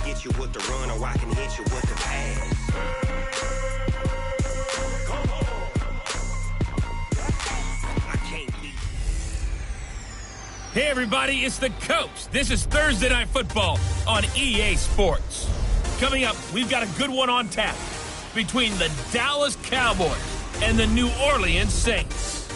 get you with the run, or I can hit you with the pass. Hey everybody, it's the Coach. This is Thursday Night Football on EA Sports. Coming up, we've got a good one on tap between the Dallas Cowboys and the New Orleans Saints.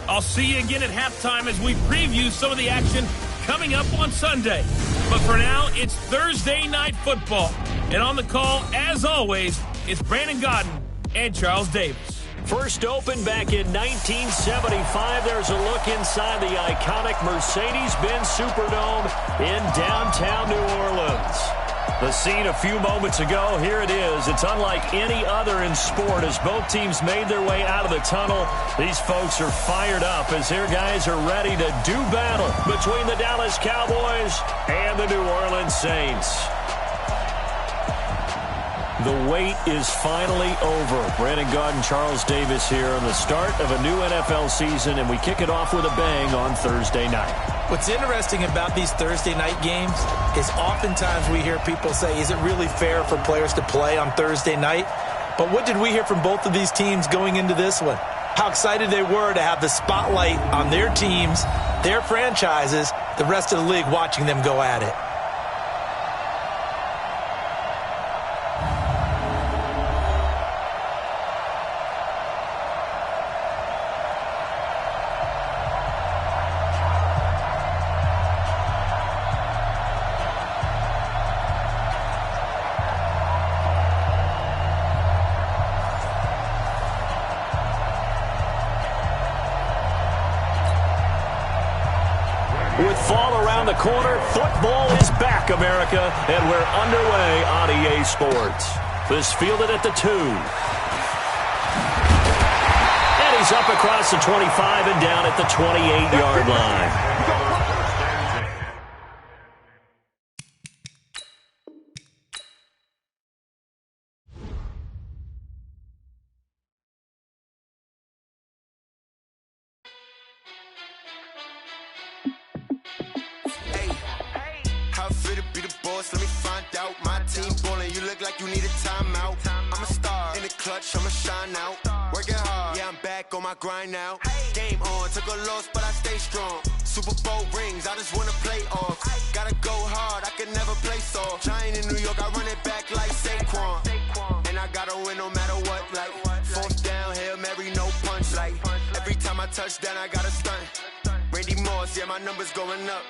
I'll see you again at halftime as we preview some of the action coming up on Sunday. But for now, it's Thursday Night Football. And on the call, as always, it's Brandon Godden and Charles Davis. First opened back in 1975. There's a look inside the iconic Mercedes-Benz Superdome in downtown New Orleans. The scene a few moments ago, here it is. It's unlike any other in sport as both teams made their way out of the tunnel. These folks are fired up as their guys are ready to do battle between the Dallas Cowboys and the New Orleans Saints. The wait is finally over. Brandon Godden, Charles Davis here on the start of a new NFL season, and we kick it off with a bang on Thursday night. What's interesting about these Thursday night games is oftentimes we hear people say, is it really fair for players to play on Thursday night? But what did we hear from both of these teams going into this one? How excited they were to have the spotlight on their teams, their franchises, the rest of the league watching them go at it. With fall around the corner, football is back, America, and we're underway on EA Sports. This fielded at the 2. And he's up across the 25 and down at the 28-yard line. Let me find out. My team ballin', you look like you need a timeout. I'm a star in the clutch, I'ma shine out. Working hard, yeah, I'm back on my grind now. Game on, took a loss, but I stay strong. Super Bowl rings, I just wanna play off. Gotta go hard, I can never play soft. Giant in New York, I run it back like Saquon. And I gotta win no matter what, like fourth down, Hail Mary, no punch. Like every time I touch down, I gotta stunt. Randy Moss, yeah, my numbers going up.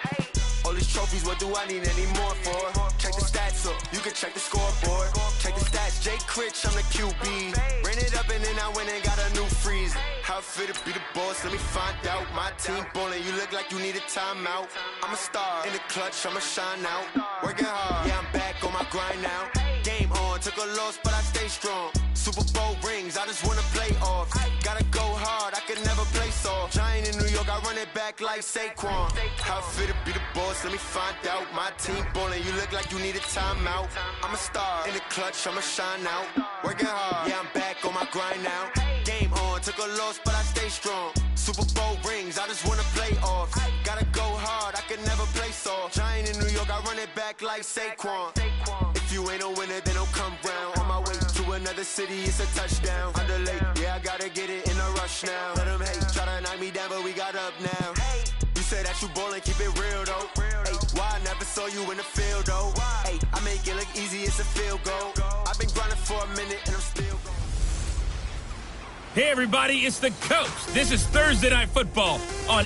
All these trophies, what do I need any more for? Check the stats up, you can check the scoreboard. Check the stats, Jake Critch, I'm the QB. Ran it up and then I went and got a new freeze. How it fit to be the boss, let me find out. My team ballin', you look like you need a timeout. I'm a star in the clutch, I'ma shine out. Working hard, yeah, I'm back on my grind now. Game on, took a loss, but I stay strong. Super Bowl rings, I just wanna play off. Gotta go hard, I can never play soft. Giant in New York, I run it back like Saquon. How it fit to be the boss, let me find out. My team ballin', you look like you need a timeout. I'm a star in the clutch, I'ma shine out. Working hard, yeah, I'm back on my grind now. Game on, took a loss, but I stay strong. Super Bowl rings, I just wanna play off. Gotta go hard, I can never play soft. Giant in New York, I run it back like Saquon. If you ain't a winner, then don't come round. On my way to another city, it's a touchdown. Underlay, yeah, I gotta get it in a rush now. Let them hate, try to knock me down, but we got up now. You say that you ballin', keep it real though. Hey, why I never saw you in the field though? Hey, I make it look easy, it's a field goal. I've been grinding for a minute and I'm still going. Hey everybody, it's the Coach. This is Thursday Night Football on.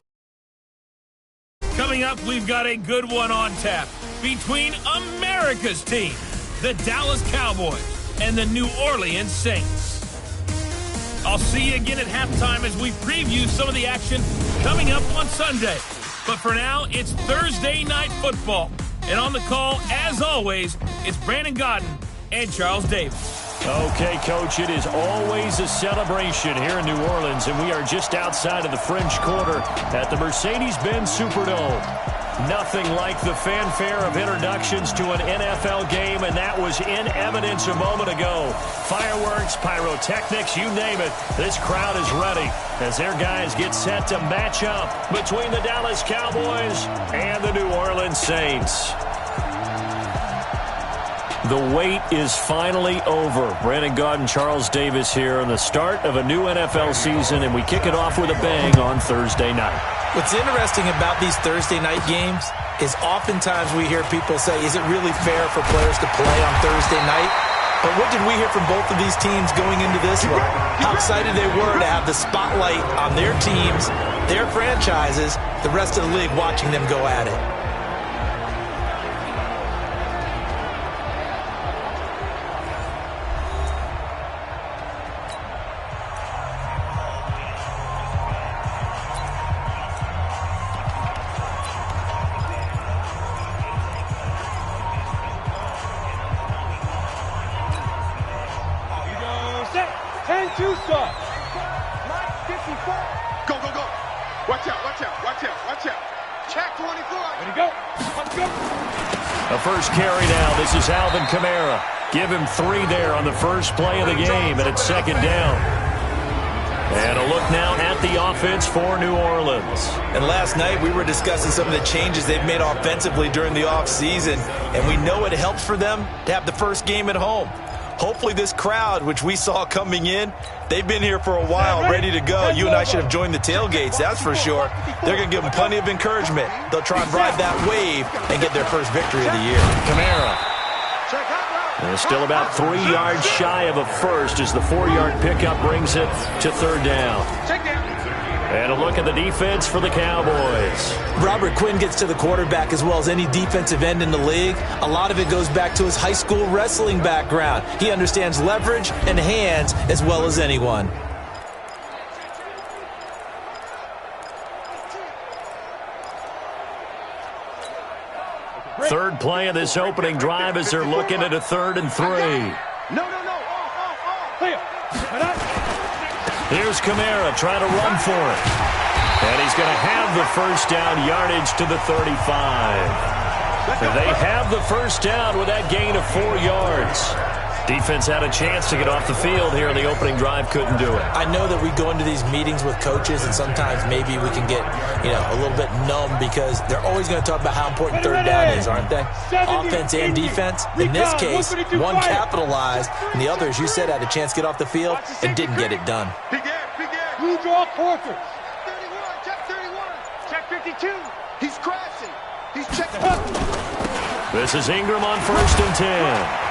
Coming up, we've got a good one on tap between America's team, the Dallas Cowboys, and the New Orleans Saints. I'll see you again at halftime as we preview some of the action coming up on Sunday. But for now, it's Thursday Night Football. And on the call, as always, it's Brandon Godden and Charles Davis. Okay, Coach, it is always a celebration here in New Orleans, and we are just outside of the French Quarter at the Mercedes-Benz Superdome. Nothing like the fanfare of introductions to an NFL game, and that was in evidence a moment ago. Fireworks, pyrotechnics, you name it. This crowd is ready as their guys get set to match up between the Dallas Cowboys and the New Orleans Saints. The wait is finally over. Brandon Gaudin, Charles Davis here on the start of a new NFL season, and we kick it off with a bang on Thursday night. What's interesting about these Thursday night games is oftentimes we hear people say, is it really fair for players to play on Thursday night? But what did we hear from both of these teams going into this one? How excited they were to have the spotlight on their teams, their franchises, the rest of the league watching them go at it. The first carry now. This is Alvin Kamara. Give him 3 there on the first play of the game, and it's second down. And a look now at the offense for New Orleans. And last night we were discussing some of the changes they've made offensively during the offseason, and we know it helps for them to have the first game at home. Hopefully this crowd, which we saw coming in, they've been here for a while, ready to go. You and I should have joined the tailgates, that's for sure. They're going to give them plenty of encouragement. They'll try and ride that wave and get their first victory of the year. Kamara. They're still about 3 yards shy of a first as the 4-yard pickup brings it to third down. And a look at the defense for the Cowboys. Robert Quinn gets to the quarterback as well as any defensive end in the league. A lot of it goes back to his high school wrestling background. He understands leverage and hands as well as anyone. Third play of this opening drive as they're looking at a 3rd and 3. Here's Kamara trying to run for it. And he's going to have the first down, yardage to the 35. They have the first down with that gain of 4 yards. Defense had a chance to get off the field here in the opening drive, couldn't do it. I know that we go into these meetings with coaches, and sometimes maybe we can get, a little bit numb because they're always going to talk about how important third down is, aren't they? Offense and defense. In this case, one capitalized, and the other, as you said, had a chance to get off the field and didn't get it done. Blue draw quarters. 31, check 31. Check 52. He's crashing. He's checking. This is Ingram on 1st and 10.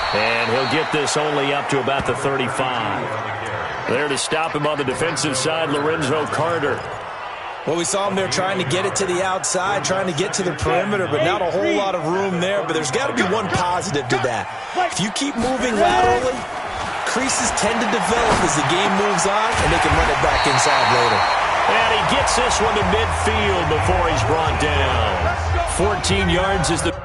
And he'll get this only up to about the 35. There to stop him on the defensive side, Lorenzo Carter. Well, we saw him there trying to get it to the outside, trying to get to the perimeter, but not a whole lot of room there. But there's got to be one positive to that. If you keep moving laterally, creases tend to develop as the game moves on, and they can run it back inside later. And he gets this one to midfield before he's brought down. 14 yards is the...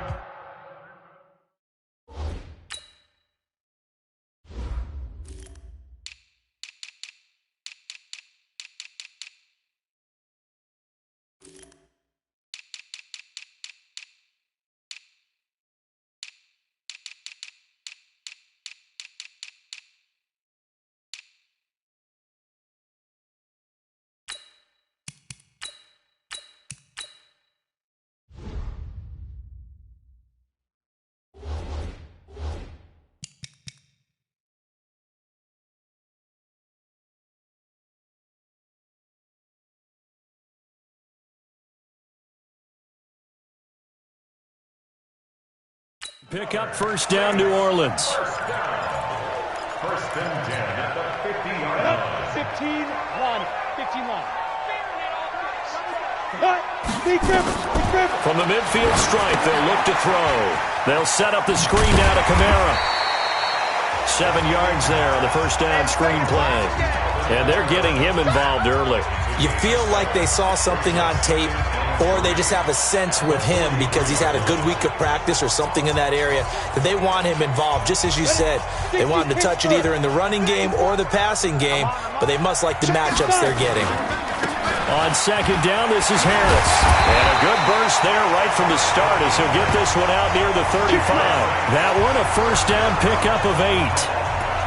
Pick up first down, New Orleans. First and 10 at the 50-yard line. 15 line. From the midfield stripe, they'll look to throw. They'll set up the screen now to Kamara. 7 yards there on the first down screen play. And they're getting him involved early. You feel like they saw something on tape, or they just have a sense with him because he's had a good week of practice or something in that area that they want him involved. Just as you said, they want him to touch it either in the running game or the passing game, but they must like the matchups they're getting. On second down, this is Harris. And a good burst there right from the start as he'll get this one out near the 35. That one a first down pickup of 8.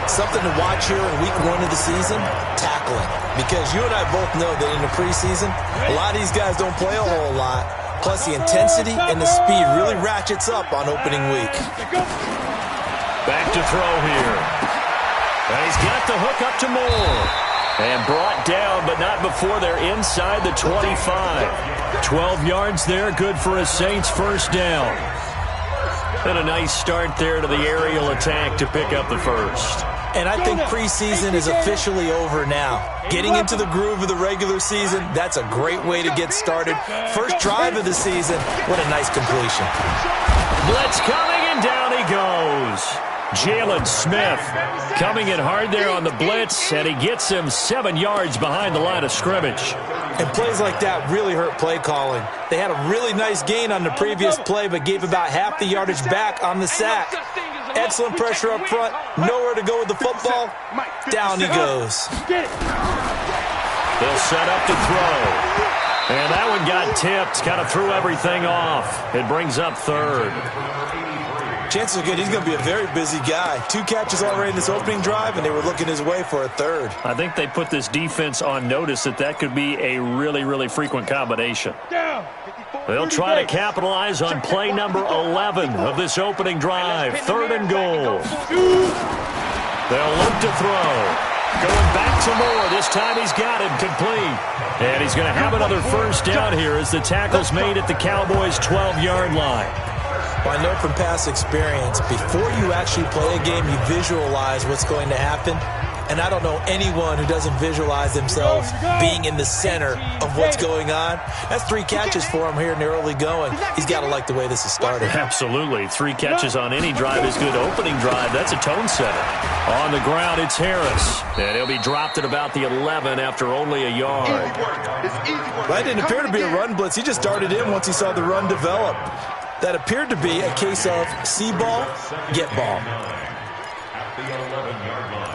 Something to watch here in week 1 of the season, tackling. Because you and I both know that in the preseason, a lot of these guys don't play a whole lot. Plus the intensity and the speed really ratchets up on opening week. Back to throw here. And he's got the hook up to Moore. And brought down, but not before they're inside the 25. 12 yards there, good for a Saints first down. And a nice start there to the aerial attack to pick up the first. And I think preseason is officially over now. Getting into the groove of the regular season, that's a great way to get started. First drive of the season, what a nice completion. Blitz coming, and down he goes. Jalen Smith coming in hard there on the blitz, and he gets him 7 yards behind the line of scrimmage. And plays like that really hurt play calling. They had a really nice gain on the previous play, but gave about half the yardage back on the sack. Excellent pressure up front, nowhere to go with the football. Down he goes. They'll set up to throw. And that one got tipped, kind of threw everything off. It brings up third. Chances are good he's going to be a very busy guy. 2 catches already in this opening drive, and they were looking his way for a third. I think they put this defense on notice that could be a really, really frequent combination. They'll try to capitalize on play number 11 of this opening drive. 3rd and goal. They'll look to throw. Going back to Moore. This time he's got him complete. And he's going to have another first down here as the tackle's made at the Cowboys' 12-yard line. Well, I know from past experience, before you actually play a game, you visualize what's going to happen. And I don't know anyone who doesn't visualize themselves being in the center of what's going on. That's 3 catches for him here in the early going. He's got to like the way this is started. Absolutely. 3 catches on any drive is good. Opening drive, that's a tone setter. On the ground, it's Harris. And he'll be dropped at about the 11 after only a yard. That didn't appear to be a run blitz. He just darted in once he saw the run develop. That appeared to be a case of see ball, get ball. At the 11-yard line.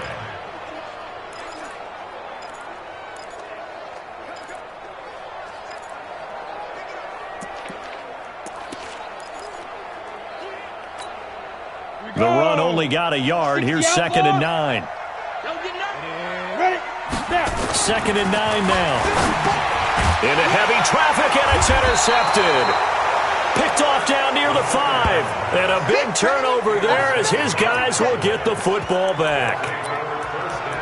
The run only got a yard. Here's 2nd and 9. 2nd and 9 now. Into heavy traffic, and it's intercepted. Picked off down near the 5. And a big turnover there as his guys will get the football back.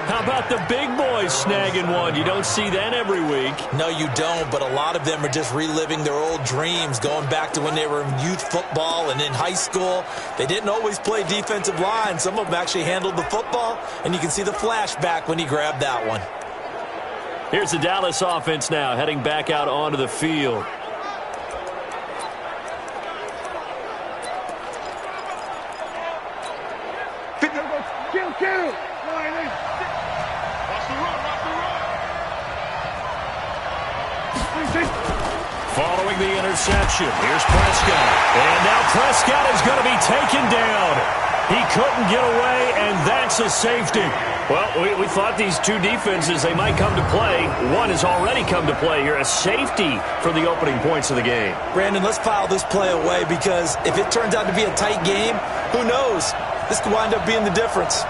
How about the big boys snagging one? You don't see that every week. No, you don't, but a lot of them are just reliving their old dreams, going back to when they were in youth football and in high school. They didn't always play defensive line. Some of them actually handled the football, and you can see the flashback when he grabbed that one. Here's the Dallas offense now, heading back out onto the field. Following the interception, here's Prescott. And now Prescott is going to be taken down. He couldn't get away, and that's a safety. Well, we thought these two defenses, they might come to play. One has already come to play here, a safety for the opening points of the game. Brandon, let's file this play away because if it turns out to be a tight game, who knows? This could wind up being the difference.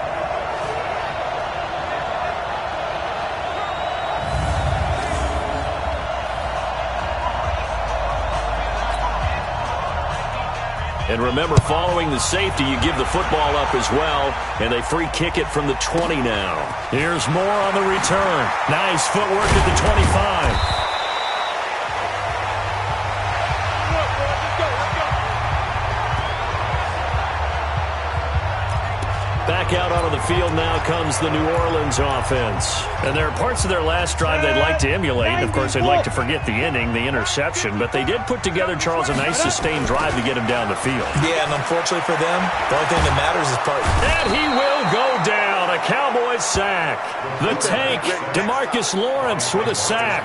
And remember, following the safety, you give the football up as well, and they free kick it from the 20 now. Here's Moore on the return. Nice footwork at the 25. Back out onto the field now comes the New Orleans offense. And there are parts of their last drive they'd like to emulate. Of course, they'd like to forget the inning, the interception. But they did put together, Charles, a nice sustained drive to get him down the field. Yeah, and unfortunately for them, the only thing that matters is part. And he will go down. A Cowboys sack. The tank, DeMarcus Lawrence with a sack.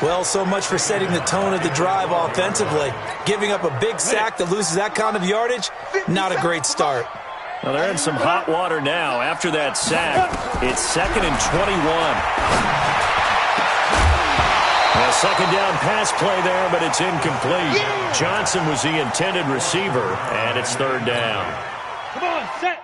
Well, so much for setting the tone of the drive offensively. Giving up a big sack that loses that kind of yardage, not a great start. Well, they're in some hot water now. After that sack, it's 2nd and 21. A second down pass play there, but it's incomplete. Johnson was the intended receiver, and it's 3rd down. Come on, set.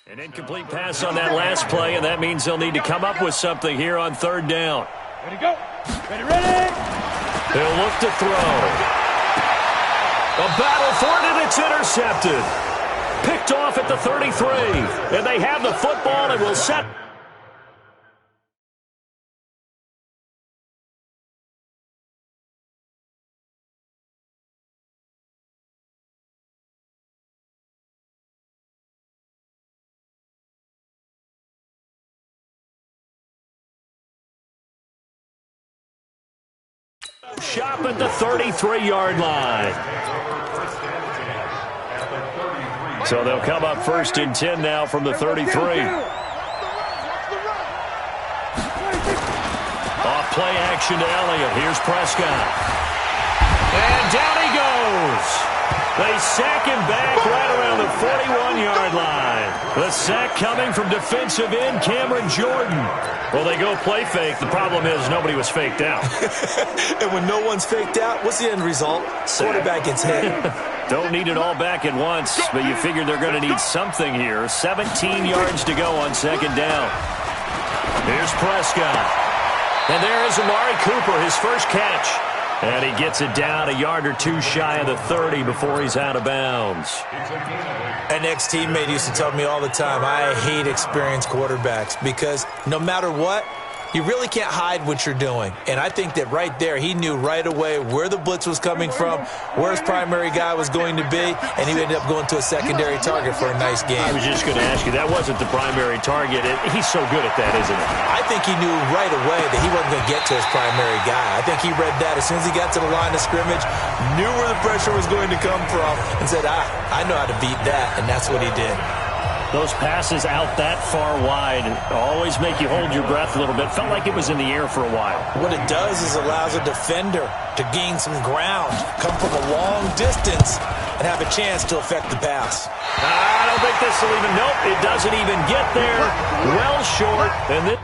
An incomplete pass on that last play, and that means they'll need to come up with something here on third down. Ready, go. Ready. They'll look to throw. A battle for it, and it's intercepted. Picked off at the 33, and they have the football and will set. Shop at the 33-yard line. So they'll come up 1st and 10 now from the 33. Off play action to Elliott. Here's Prescott. And down he goes. They sack him back right around the 41-yard line. The sack coming from defensive end Cameron Jordan. Well, they go play fake. The problem is nobody was faked out. And when no one's faked out, what's the end result? Quarterback gets hit. Don't need it all back at once, but you figure they're going to need something here. 17 yards to go on 2nd down. Here's Prescott. And there is Amari Cooper, his first catch. And he gets it down a yard or two shy of the 30 before he's out of bounds. An ex-teammate used to tell me all the time, I hate experienced quarterbacks because no matter what, you really can't hide what you're doing. And I think that right there, he knew right away where the blitz was coming from, where his primary guy was going to be, and he ended up going to a secondary target for a nice game. I was just going to ask you, that wasn't the primary target. He's so good at that, isn't he? I think he knew right away that he wasn't going to get to his primary guy. I think he read that as soon as he got to the line of scrimmage, knew where the pressure was going to come from, and said, I know how to beat that, and that's what he did. Those passes out that far wide always make you hold your breath a little bit. Felt like it was in the air for a while. What it does is allows a defender to gain some ground, come from a long distance, and have a chance to affect the pass. I don't think this will even, nope, it doesn't even get there. Well short, and then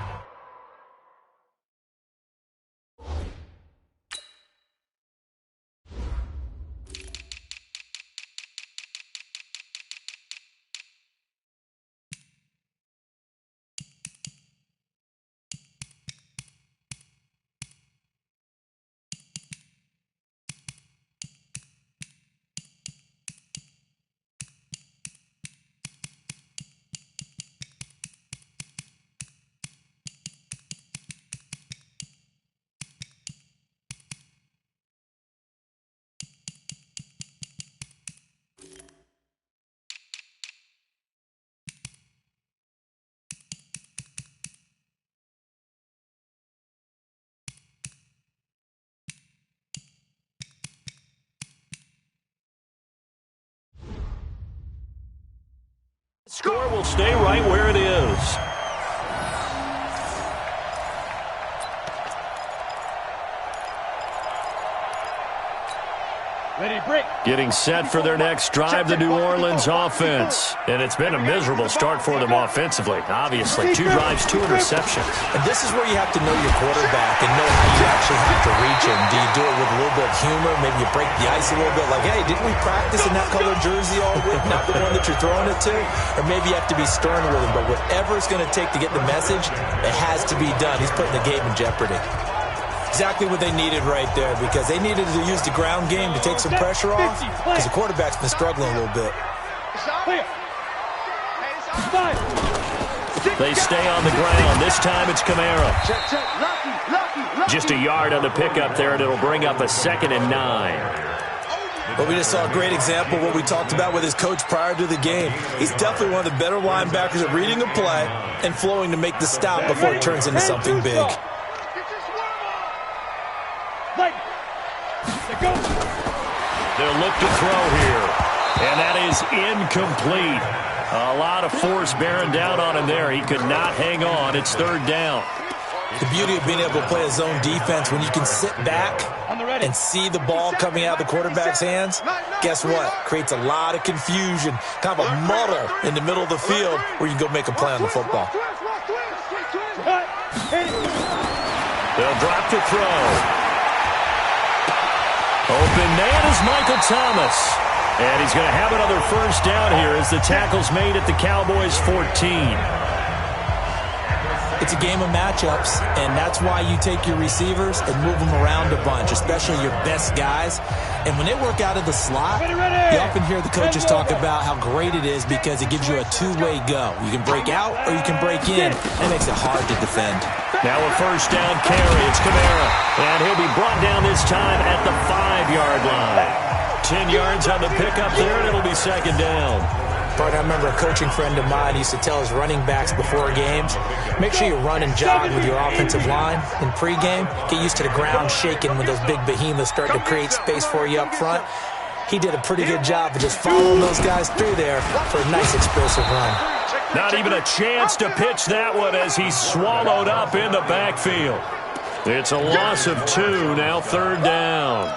score will stay right where it is. Ready, break. Getting set for their next drive, the New Orleans offense. And it's been a miserable start for them offensively. Obviously, 2 drives, 2 interceptions. And this is where you have to know your quarterback and know how you actually have to reach him. Do you do it with a little bit of humor? Maybe you break the ice a little bit like, hey, didn't we practice in that color jersey all week? Not the one that you're throwing it to? Or maybe you have to be stern with him. But whatever it's going to take to get the message, it has to be done. He's putting the game in jeopardy. Exactly what they needed right there because they needed to use the ground game to take some pressure off because the quarterback's been struggling a little bit. They stay on the ground. This time it's Kamara. Just a yard on the pickup there, and it'll bring up a 2nd and 9. But we just saw a great example of what we talked about with his coach prior to the game. He's definitely one of the better linebackers at reading a play and flowing to make the stop before it turns into something big. They'll look to throw here, and that is incomplete. A lot of force bearing down on him there. He could not hang on. It's 3rd down. The beauty of being able to play a zone defense when you can sit back and see the ball coming out of the quarterback's hands, guess what? Creates a lot of confusion, kind of a muddle in the middle of the field where you can go make a play on the football. They'll drop to throw. Open man is Michael Thomas. And he's going to have another first down here as the tackle's made at the Cowboys' 14. It's a game of matchups, and that's why you take your receivers and move them around a bunch, especially your best guys. And when they work out of the slot, you often hear the coaches talk about how great it is because it gives you a two-way go. You can break out or you can break in. That makes it hard to defend. Now a first down carry. It's Kamara. And he'll be brought down this time at the 5-yard line. 10 yards on the pickup there, and it'll be second down. But I remember a coaching friend of mine used to tell his running backs before games, make sure you run and jog with your offensive line in pregame. Get used to the ground shaking when those big behemoths start to create space for you up front. He did a pretty good job of just following those guys through there for a nice explosive run. Not even a chance to pitch that one as he's swallowed up in the backfield. It's a loss of 2, now third down.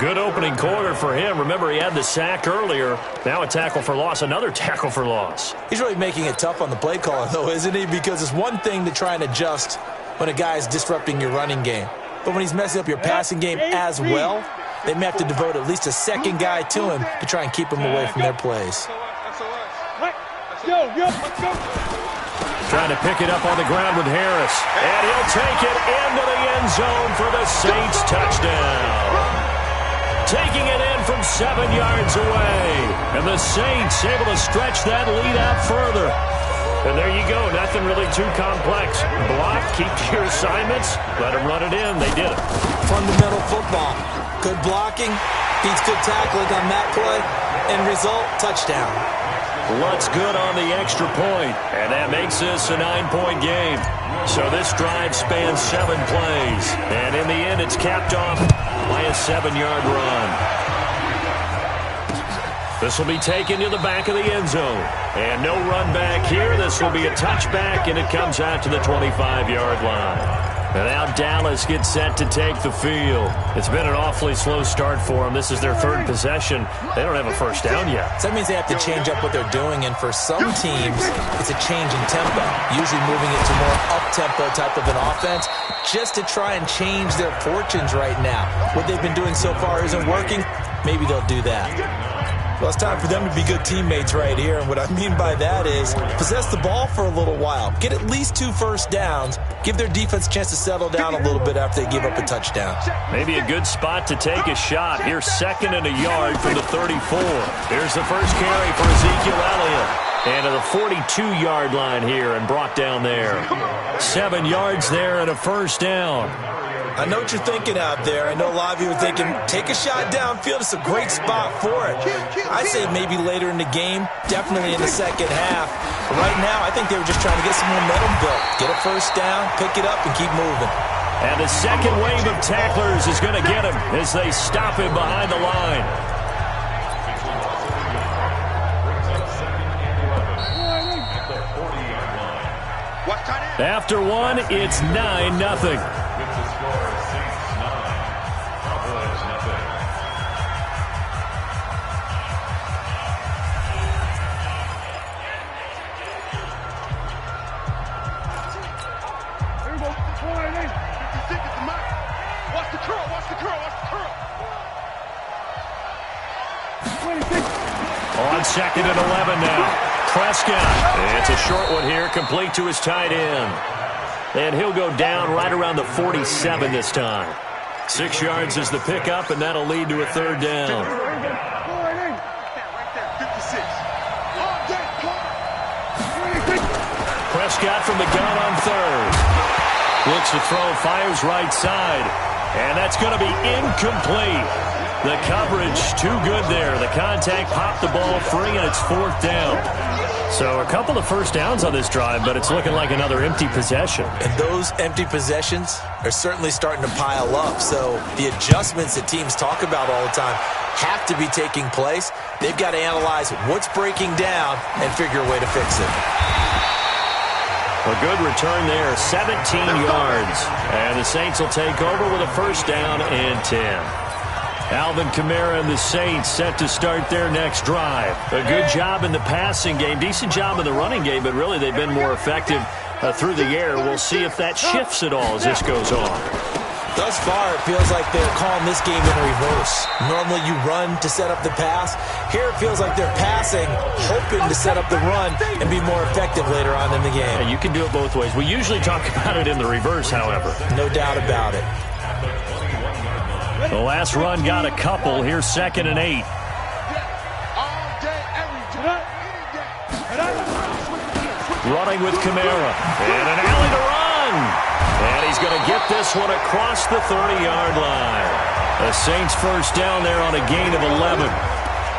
Good opening quarter for him. Remember, he had the sack earlier. Now a tackle for loss, another tackle for loss. He's really making it tough on the play caller, though, isn't he? Because it's one thing to try and adjust when a guy is disrupting your running game. But when he's messing up your passing game as well, they may have to devote at least a second guy to him to try and keep him away from their plays. Trying to pick it up on the ground with Harris. And he'll take it into the end zone for the Saints touchdown. Taking it in from 7 yards away. And the Saints able to stretch that lead out further. And there you go. Nothing really too complex. Block, keep to your assignments, let them run it in. They did it. Fundamental football. Good blocking, beats good tackling on that play, and result, touchdown. Lutz good on the extra point, and that makes this a 9-point game. So this drive spans 7 plays, and in the end it's capped off by a 7-yard run. This will be taken to the back of the end zone, and no run back here. This will be a touchback, and it comes out to the 25-yard line. And now Dallas gets set to take the field. It's been an awfully slow start for them. This is their third possession. They don't have a first down yet. So that means they have to change up what they're doing, and for some teams, it's a change in tempo, usually moving it to more up-tempo type of an offense, just to try and change their fortunes right now. What they've been doing so far isn't working. Maybe they'll do that. Well, it's time for them to be good teammates right here, and what I mean by that is possess the ball for a little while, get at least 2 first downs, give their defense a chance to settle down a little bit after they give up a touchdown. Maybe a good spot to take a shot. Here's 2nd and a yard from the 34. Here's the first carry for Ezekiel Elliott. And to the 42-yard line here and brought down there. 7 yards there and a first down. I know what you're thinking out there. I know a lot of you are thinking, take a shot downfield. It's a great spot for it. I say maybe later in the game, definitely in the second half. But right now, I think they were just trying to get some momentum built. Get a first down, pick it up, and keep moving. And the second wave of tacklers is going to get him as they stop him behind the line. After one, it's 9-0. On 2nd and 11 now. Prescott. It's a short one here, complete to his tight end. And he'll go down right around the 47 this time. 6 yards is the pickup, and that'll lead to a third down. Prescott from the gun on 3rd. Looks to throw, fires right side. And that's going to be incomplete. The coverage too good there. The contact popped the ball free, and it's 4th down. So a couple of first downs on this drive, but it's looking like another empty possession. And those empty possessions are certainly starting to pile up. So the adjustments that teams talk about all the time have to be taking place. They've got to analyze what's breaking down and figure a way to fix it. A good return there, 17 yards. And the Saints will take over with a first down and 10. Alvin Kamara and the Saints set to start their next drive. A good job in the passing game, decent job in the running game, but really they've been more effective through the air. We'll see if that shifts at all as this goes on. Thus far, it feels like they're calling this game in reverse. Normally you run to set up the pass. Here it feels like they're passing, hoping to set up the run and be more effective later on in the game. Yeah, you can do it both ways. We usually talk about it in the reverse, however. No doubt about it. The last run got a couple. Here's 2nd and 8. Running with Kamara. And an alley to run. And he's going to get this one across the 30-yard line. The Saints first down there on a gain of 11.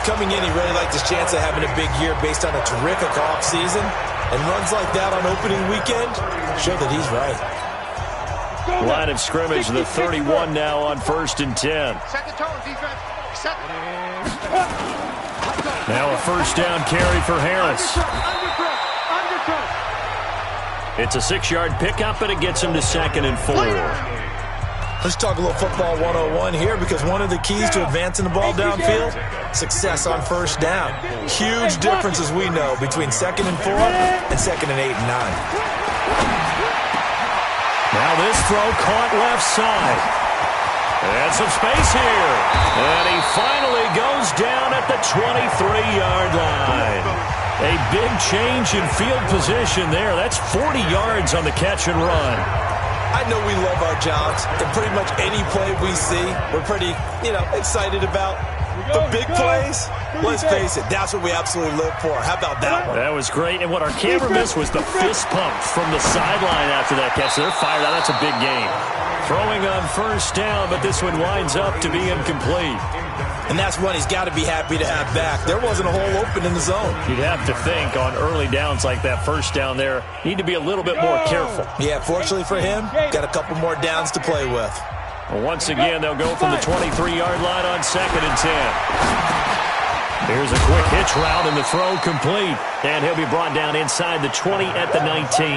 Coming in, he really liked his chance of having a big year based on a terrific offseason. And runs like that on opening weekend show that he's right. Line of scrimmage, the 31 now on 1st and 10. Now a first down carry for Harris. It's a 6-yard pickup, and it gets him to 2nd and 4. Let's talk a little football 101 here, because one of the keys to advancing the ball downfield, success on first down. Huge difference, as we know, between 2nd and 4 and 2nd and 8 and 9. Now this throw caught left side. And some space here. And he finally goes down at the 23-yard line. A big change in field position there. That's 40 yards on the catch and run. I know we love our jobs, and pretty much any play we see, we're pretty, excited about. The big plays, let's face it, that's what we absolutely live for. How about that one? That was great, and what our camera missed was the fist pump from the sideline after that catch. They're fired out. That's a big game. Throwing on first down, but this one winds up to be incomplete. And that's one he's got to be happy to have back. There wasn't a hole open in the zone. You'd have to think on early downs like that first down there, need to be a little bit more careful. Yeah, fortunately for him, got a couple more downs to play with. Well, once again, they'll go from the 23-yard line on 2nd and 10. Here's a quick hitch route, and the throw complete. And he'll be brought down inside the 20 at the 19.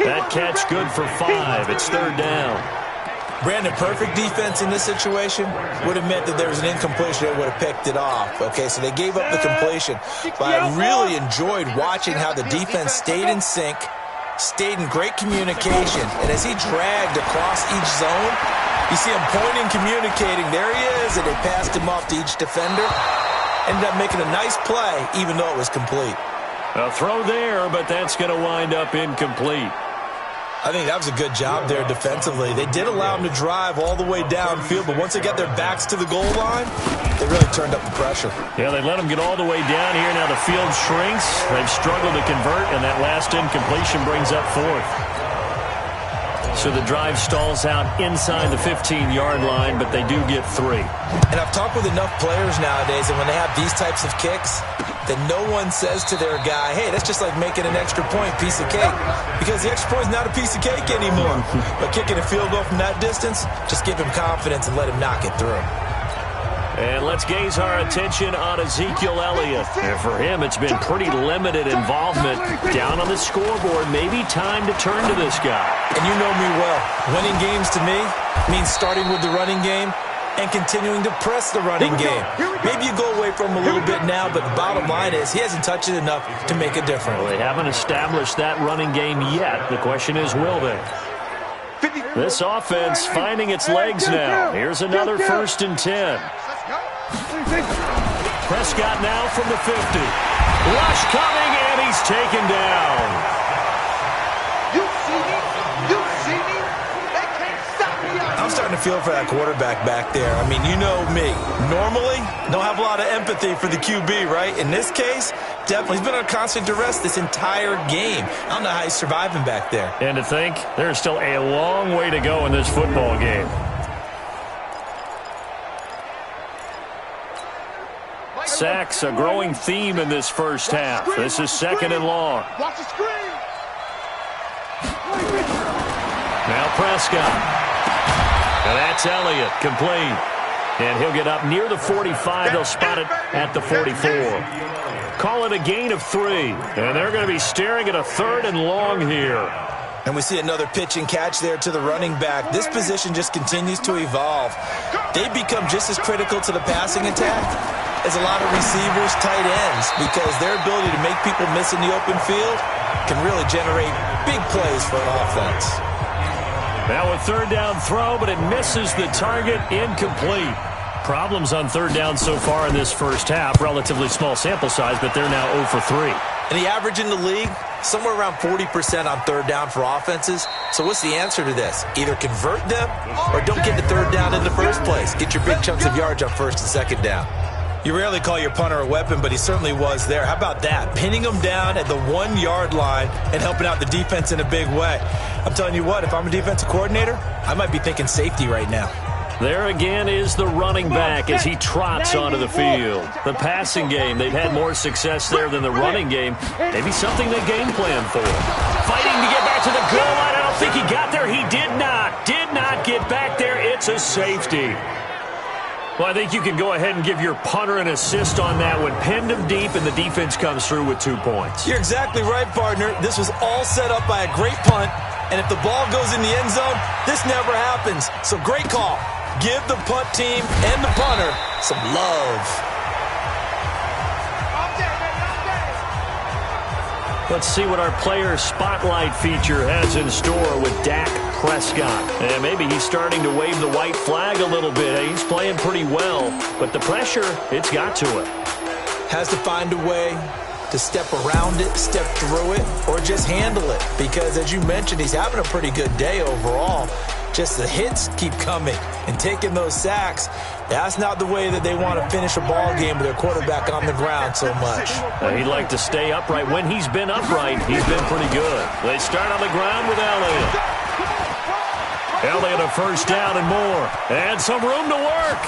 That catch good for 5. It's 3rd down. Brandon, perfect defense in this situation would have meant that there was an incompletion that would have picked it off. Okay, so they gave up the completion. But I really enjoyed watching how the defense stayed in sync, stayed in great communication, and as he dragged across each zone, you see him pointing, communicating. There he is, and they passed him off to each defender. Ended up making a nice play, even though it was complete. A throw there, but that's going to wind up incomplete. I think that was a good job there defensively. They did allow him to drive all the way downfield, but once they got their backs to the goal line, they really turned up the pressure. Yeah, they let him get all the way down here. Now the field shrinks. They've struggled to convert, and that last incompletion brings up 4th. So the drive stalls out inside the 15-yard line, but they do get 3. And I've talked with enough players nowadays, and when they have these types of kicks, that no one says to their guy, hey, that's just like making an extra point, piece of cake. Because the extra point is not a piece of cake anymore. But kicking a field goal from that distance, just give him confidence and let him knock it through. And let's gaze our attention on Ezekiel Elliott. And for him, it's been pretty limited involvement. Down on the scoreboard, maybe time to turn to this guy. And you know me well. Winning games to me means starting with the running game and continuing to press the running game. Maybe you go away from him a little bit now, but the bottom line is he hasn't touched it enough to make a difference. Well, they haven't established that running game yet. The question is, will they? This offense finding its legs now. Here's another 1st and 10. Prescott now from the 50. Rush coming, and he's taken down. You see me? You see me? They can't stop me. I'm starting to feel for that quarterback back there. I mean, you know me. Normally, don't have a lot of empathy for the QB, right? In this case, definitely. He's been on constant duress this entire game. I don't know how he's surviving back there. And to think, there's still a long way to go in this football game. Sacks, a growing theme in this first half. This is 2nd and long. Watch the screen. Now Prescott. And that's Elliott, complete. And he'll get up near the 45. They'll spot it at the 44. Call it a gain of 3. And they're going to be staring at a 3rd and long here. And we see another pitch and catch there to the running back. This position just continues to evolve. They become just as critical to the passing attack as a lot of receivers, tight ends, because their ability to make people miss in the open field can really generate big plays for an offense. Now a third down throw, but it misses the target, incomplete. Problems on third down so far in this first half. Relatively small sample size, but they're now 0 for 3. And the average in the league, somewhere around 40% on third down for offenses. So what's the answer to this? Either convert them or don't get the third down in the first place. Get your big chunks of yards on first and second down. You rarely call your punter a weapon, but he certainly was there. How about that? Pinning him down at the 1-yard line and helping out the defense in a big way. I'm telling you what, if I'm a defensive coordinator, I might be thinking safety right now. There again is the running back as he trots onto the field. The passing game, they've had more success there than the running game. Maybe something they game plan for. Fighting to get back to the goal line. I don't think he got there. He did not. Did not get back there. It's a safety. Well, I think you can go ahead and give your punter an assist on that one. Pinned him deep, and the defense comes through with 2 points. You're exactly right, partner. This was all set up by a great punt, and if the ball goes in the end zone, this never happens. So great call. Give the punt team and the punter some love. Let's see what our player spotlight feature has in store with Dak Prescott. And maybe he's starting to wave the white flag a little bit. He's playing pretty well, but the pressure, it's got to him. Has to find a way to step around it, step through it, or just handle it. Because as you mentioned, he's having a pretty good day overall. Just the hits keep coming and taking those sacks. That's not the way that they want to finish a ball game with their quarterback on the ground so much. He'd like to stay upright. When he's been upright, he's been pretty good. They start on the ground with Elliott. Elliott a first down and more. And some room to work.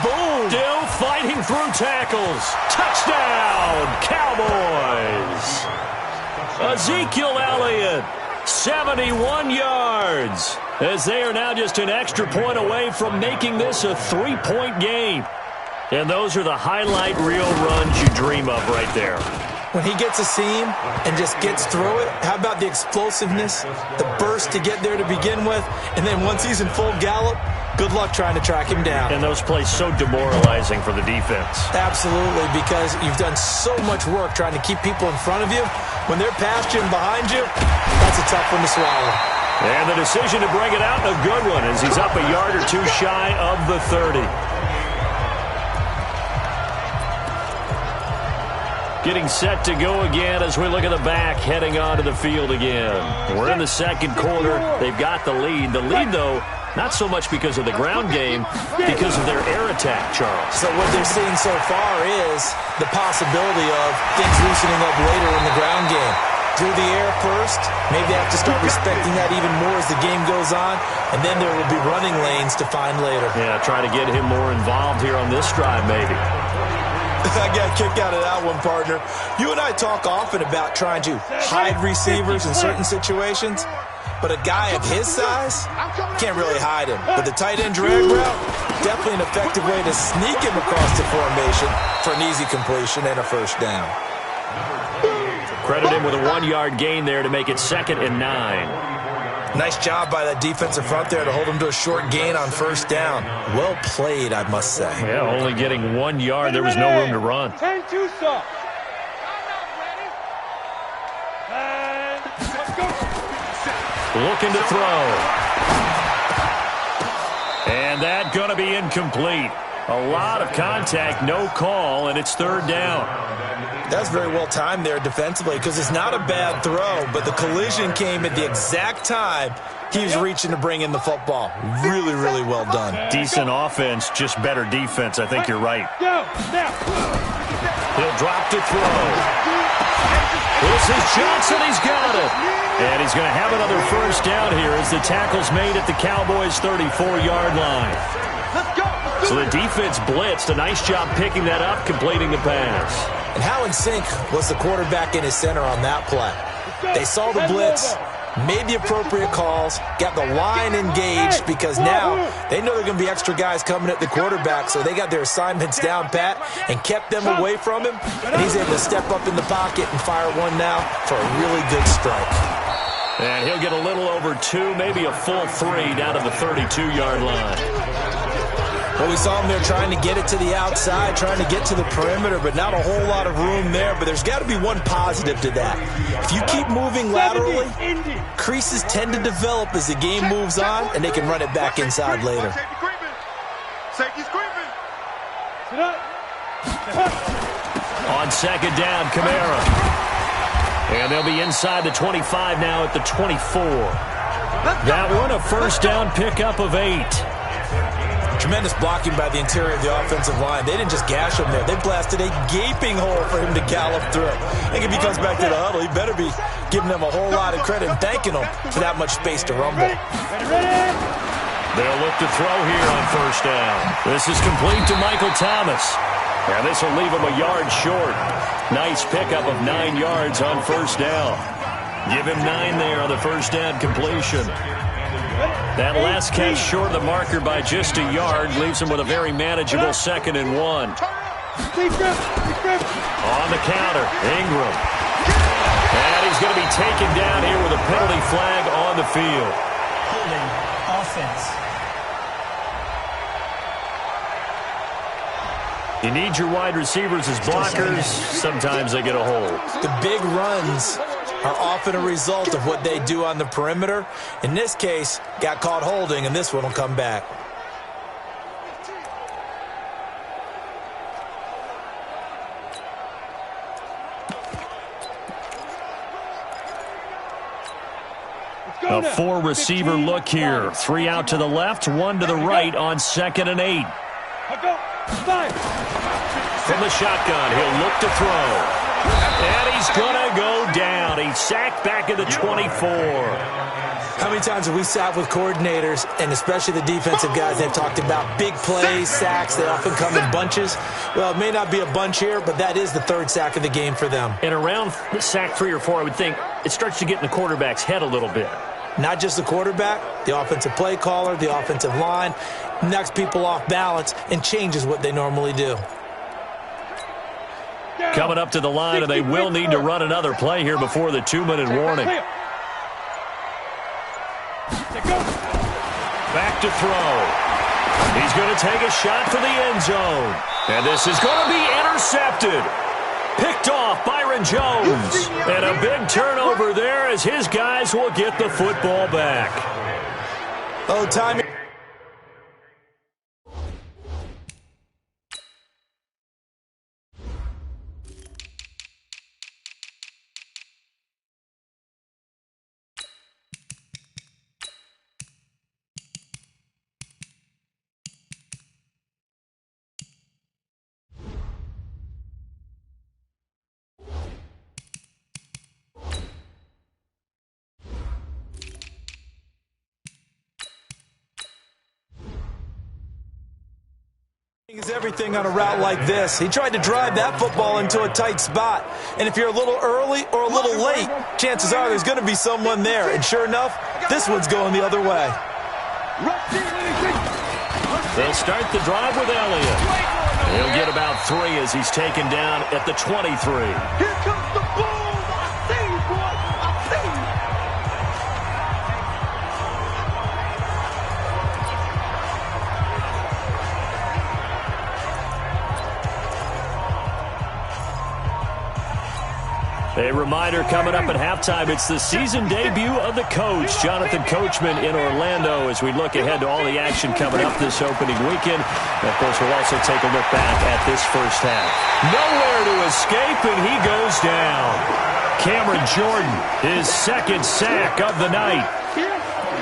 Boom! Still fighting through tackles. Touchdown, Cowboys. Ezekiel Elliott, 71 yards, as they are now just an extra point away from making this a 3-point game. And those are the highlight reel runs you dream of right there. When he gets a seam and just gets through it, how about the explosiveness, the burst to get there to begin with, and then once he's in full gallop, good luck trying to track him down. And those plays so demoralizing for the defense. Absolutely, because you've done so much work trying to keep people in front of you. When they're past you and behind you, that's a tough one to swallow. And the decision to bring it out, a good one, as he's up a yard or two shy of the 30. Getting set to go again as we look at the back heading onto the field again. We're in the second quarter. They've got the lead. The lead, though, not so much because of the ground game, because of their air attack, Charles. So what they're seeing so far is the possibility of things loosening up later in the ground game. Through the air first, maybe they have to start respecting that even more as the game goes on, and then there will be running lanes to find later. Yeah, try to get him more involved here on this drive, maybe. I got a kick out of that one, partner. You and I talk often about trying to hide receivers in certain situations, but a guy of his size can't really hide him. But the tight end drag route, definitely an effective way to sneak him across the formation for an easy completion and a first down. Credit him with a 1-yard gain there to make it 2nd and 9. Nice job by that defensive front there to hold him to a short gain on first down. Well played, I must say. Yeah, only getting 1 yard. There was no room to run. 10-2 soft. Let's go. Looking to throw. And that going to be incomplete. A lot of contact, no call, and it's 3rd down. That's very well timed there defensively because it's not a bad throw, but the collision came at the exact time he was reaching to bring in the football. Really, really well done. Decent offense, just better defense. I think you're right. He'll drop to throw. This is Johnson. He's got it. And he's going to have another first down here as the tackle's made at the Cowboys' 34-yard line. So the defense blitzed. A nice job picking that up, completing the pass. And how in sync was the quarterback in his center on that play? They saw the blitz, made the appropriate calls, got the line engaged because now they know there are going to be extra guys coming at the quarterback, so they got their assignments down pat and kept them away from him, and he's able to step up in the pocket and fire one now for a really good strike. And he'll get a little over 2, maybe a full 3 down to the 32-yard line. Well, we saw him there trying to get it to the outside, trying to get to the perimeter, but not a whole lot of room there. But there's got to be one positive to that. If you keep moving laterally, creases tend to develop as the game moves on, and they can run it back inside later. Safety's creeping. On second down, Kamara. And they'll be inside the 25 now at the 24. That one a first down pickup of 8. Tremendous blocking by the interior of the offensive line. They didn't just gash him there. They blasted a gaping hole for him to gallop through. I think if he comes back to the huddle, he better be giving them a whole lot of credit and thanking them for that much space to rumble. They'll look to throw here on first down. This is complete to Michael Thomas. And this will leave him a yard short. Nice pickup of 9 yards on first down. Give him 9 there on the first down completion. That last catch short of the marker by just a yard leaves him with a very manageable 2nd and 1. On the counter, Ingram. And he's going to be taken down here with a penalty flag on the field. Holding offense. You need your wide receivers as blockers. Sometimes they get a hold. The big runs are often a result of what they do on the perimeter. In this case, got caught holding, and this one will come back. A 4-receiver look here. 3 out to the left, 1 to the right on 2nd and 8. From the shotgun, he'll look to throw. And he's going to go down. He's sacked back at the 24. How many times have we sat with coordinators, and especially the defensive guys, they've talked about big plays, sacks. They often come in bunches. Well, it may not be a bunch here, but that is the 3rd sack of the game for them. And around sack 3 or 4, I would think it starts to get in the quarterback's head a little bit. Not just the quarterback, the offensive play caller, the offensive line, knocks people off balance and changes what they normally do. Coming up to the line, and they will need to run another play here before the 2-minute warning. Back to throw. He's going to take a shot for the end zone. And this is going to be intercepted. Picked off Byron Jones. And a big turnover there as his guys will get the football back. Oh, timing. Is everything on a route like this. He tried to drive that football into a tight spot. And if you're a little early or a little late, chances are there's going to be someone there. And sure enough, this one's going the other way. They'll start the drive with Elliott. He'll get about 3 as he's taken down at the 23. Here comes the boom. I see you, boy. I see you. A reminder coming up at halftime, it's the season debut of the coach, Jonathan Coachman in Orlando, as we look ahead to all the action coming up this opening weekend. And of course, we'll also take a look back at this first half. Nowhere to escape, and he goes down. Cameron Jordan, his 2nd sack of the night.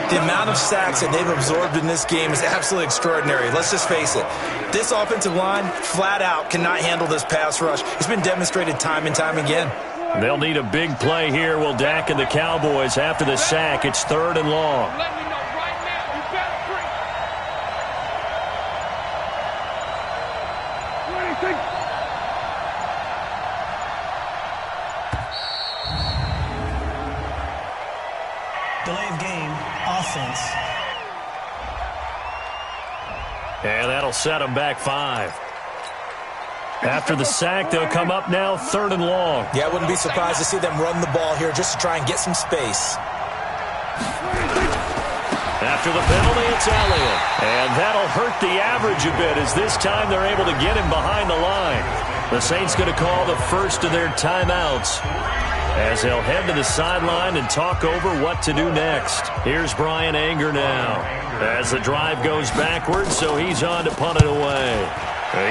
The amount of sacks that they've absorbed in this game is absolutely extraordinary. Let's just face it. This offensive line, flat out, cannot handle this pass rush. It's been demonstrated time and time again. They'll need a big play here. Will Dak and the Cowboys after the sack. It's 3rd and long. Let me know right now. You better bring. Do anything. Delay of game, offense. And that'll set them back 5. After the sack, they'll come up now 3rd and long. Yeah, I wouldn't be surprised to see them run the ball here just to try and get some space. After the penalty, it's Elliott. And that'll hurt the average a bit as this time they're able to get him behind the line. The Saints going to call the first of their timeouts as they'll head to the sideline and talk over what to do next. Here's Brian Anger now as the drive goes backwards, so he's on to punt it away.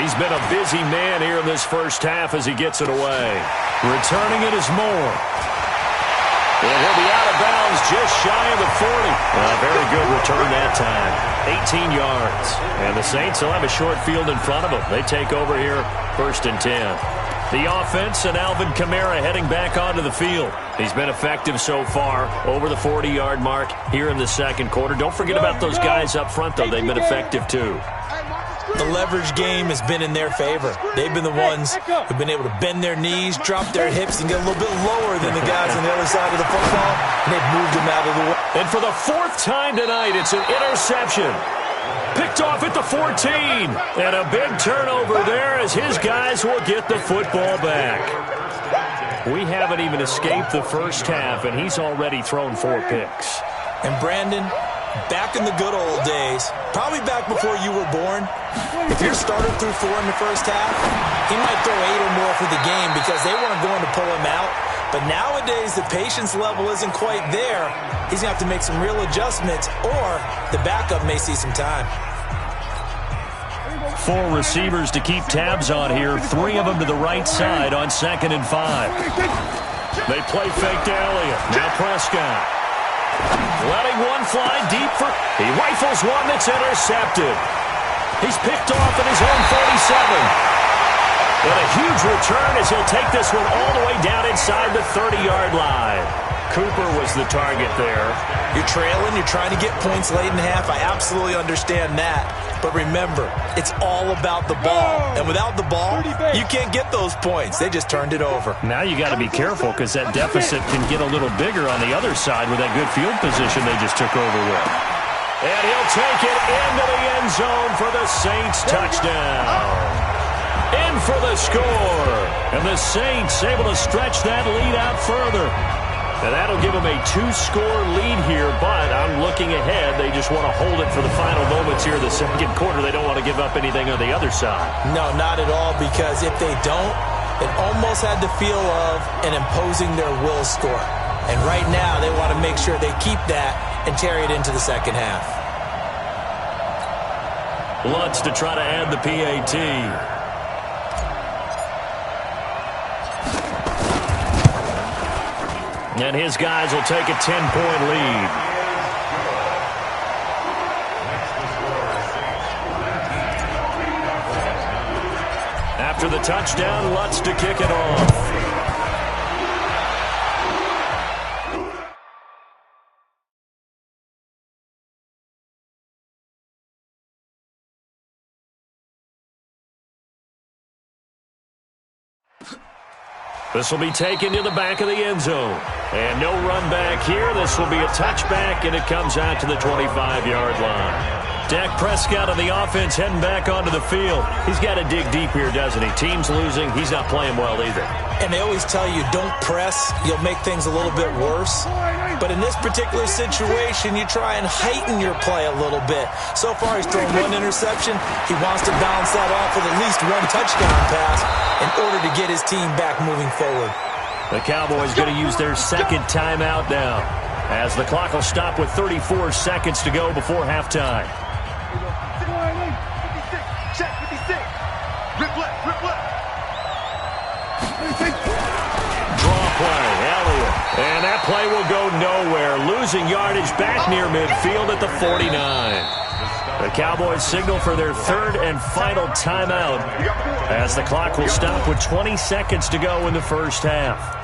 He's been a busy man here in this first half as he gets it away. Returning it is Moore. And he'll be out of bounds just shy of the 40. Very good return that time. 18 yards. And the Saints will have a short field in front of them. They take over here, 1st and 10. The offense and Alvin Kamara heading back onto the field. He's been effective so far, over the 40-yard mark here in the second quarter. Don't forget about those guys up front, though. They've been effective, too. The leverage game has been in their favor. They've been the ones who've been able to bend their knees, drop their hips, and get a little bit lower than the guys on the other side of the football, and they've moved them out of the way. And for the 4th time tonight, it's an interception. Picked off at the 14. And a big turnover there as his guys will get the football back. We haven't even escaped the first half, and he's already thrown 4 picks. And Brandon, back in the good old days, probably back before you were born, if your starter threw 4 in the first half, he might throw 8 or more for the game because they weren't going to pull him out. But nowadays, the patience level isn't quite there. He's going to have to make some real adjustments, or the backup may see some time. 4 receivers to keep tabs on here, 3 of them to the right side on 2nd and 5. They play fake to Elliott. Now Prescott. Letting one fly deep for... He rifles one that's intercepted. He's picked off at his own 47. And a huge return as he'll take this one all the way down inside the 30-yard line. Cooper was the target there. You're trailing, you're trying to get points late in the half. I absolutely understand that. But remember, it's all about the ball. And without the ball, you can't get those points. They just turned it over. Now you got to be careful because that deficit can get a little bigger on the other side with that good field position they just took over with. And he'll take it into the end zone for the Saints touchdown. In for the score. And the Saints able to stretch that lead out further. And that'll give them a 2-score lead here, but I'm looking ahead. They just want to hold it for the final moments here in the second quarter. They don't want to give up anything on the other side. No, not at all, because if they don't, it almost had the feel of an imposing their will score. And right now, they want to make sure they keep that and carry it into the second half. Lutz to try to add the PAT. And his guys will take a 10-point lead. After the touchdown, Lutz to kick it off. This will be taken to the back of the end zone. And no run back here. This will be a touchback, and it comes out to the 25-yard line. Dak Prescott on the offense heading back onto the field. He's got to dig deep here, doesn't he? Team's losing. He's not playing well either. And they always tell you, don't press. You'll make things a little bit worse. But in this particular situation, you try and heighten your play a little bit. So far, he's thrown 1 interception. He wants to bounce that off with at least 1 touchdown pass in order to get his team back moving forward. The Cowboys going to use their second timeout now, as the clock will stop with 34 seconds to go before halftime. Check 56. Rip left, rip left. Draw play, Elliott. And that play will go nowhere. Losing yardage back near midfield at the 49. The Cowboys signal for their 3rd and final timeout, as the clock will stop with 20 seconds to go in the first half.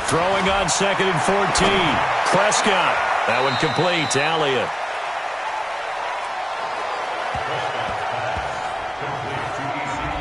Throwing on 2nd and 14. Prescott. That one complete to Elliott.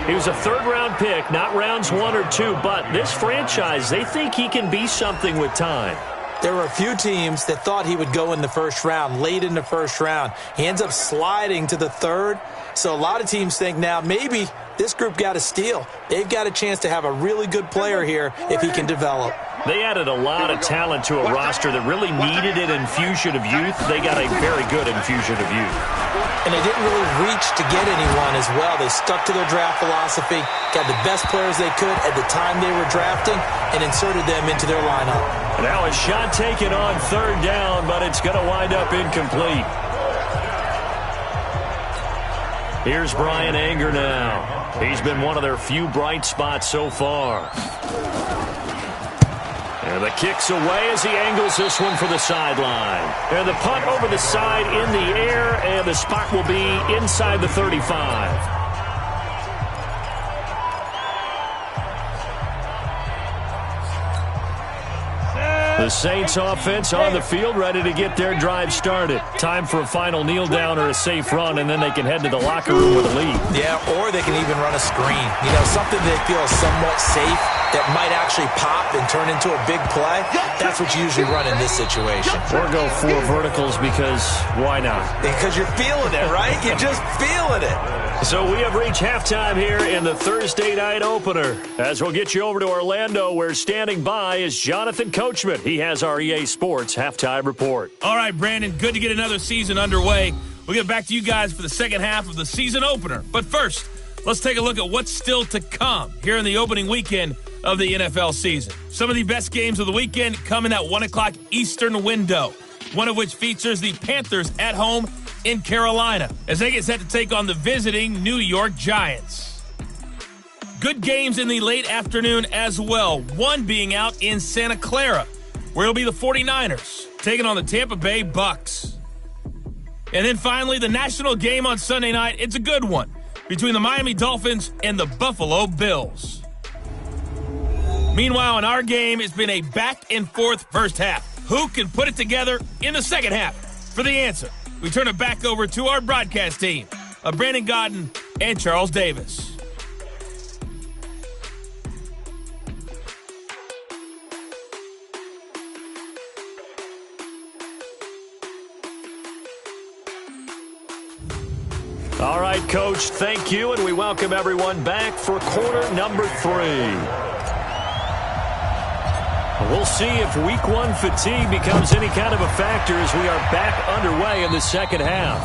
He was a 3rd-round pick, not rounds 1 or 2, but this franchise, they think he can be something with time. There were a few teams that thought he would go in the first round, late in the first round. He ends up sliding to the third. So a lot of teams think now maybe this group got a steal. They've got a chance to have a really good player here if he can develop. They added a lot of talent to a roster that really needed an infusion of youth. They got a very good infusion of youth. And they didn't really reach to get anyone as well. They stuck to their draft philosophy, got the best players they could at the time they were drafting, and inserted them into their lineup. Now a shot taken on third down, but it's going to wind up incomplete. Here's Brian Anger now. He's been one of their few bright spots so far. And the kick's away as he angles this one for the sideline. And the punt over the side in the air, and the spot will be inside the 35. The Saints offense on the field, ready to get their drive started. Time for a final kneel down or a safe run, and then they can head to the locker room with a lead. Yeah, or they can even run a screen. You know, something they feel somewhat safe that might actually pop and turn into a big play. That's what you usually run in this situation. Or go 4 verticals because why not? Because you're feeling it, right? You're just feeling it. So we have reached halftime here in the Thursday night opener. As we'll get you over to Orlando, where standing by is Jonathan Coachman. He has our EA Sports halftime report. All right, Brandon, good to get another season underway. We'll get back to you guys for the second half of the season opener. But first, let's take a look at what's still to come here in the opening weekend of the NFL season. Some of the best games of the weekend come in that 1 o'clock Eastern window, one of which features the Panthers at home in Carolina as they get set to take on the visiting New York Giants. Good games in the late afternoon as well, one being out in Santa Clara, where it'll be the 49ers taking on the Tampa Bay Bucks. And then finally, the national game on Sunday night. It's a good one between the Miami Dolphins and the Buffalo Bills. Meanwhile, in our game, it's been a back-and-forth first half. Who can put it together in the second half? For the answer, we turn it back over to our broadcast team of Brandon Godden and Charles Davis. All right, Coach, thank you, and we welcome everyone back for quarter number 3. We'll see if week 1 fatigue becomes any kind of a factor as we are back underway in the second half.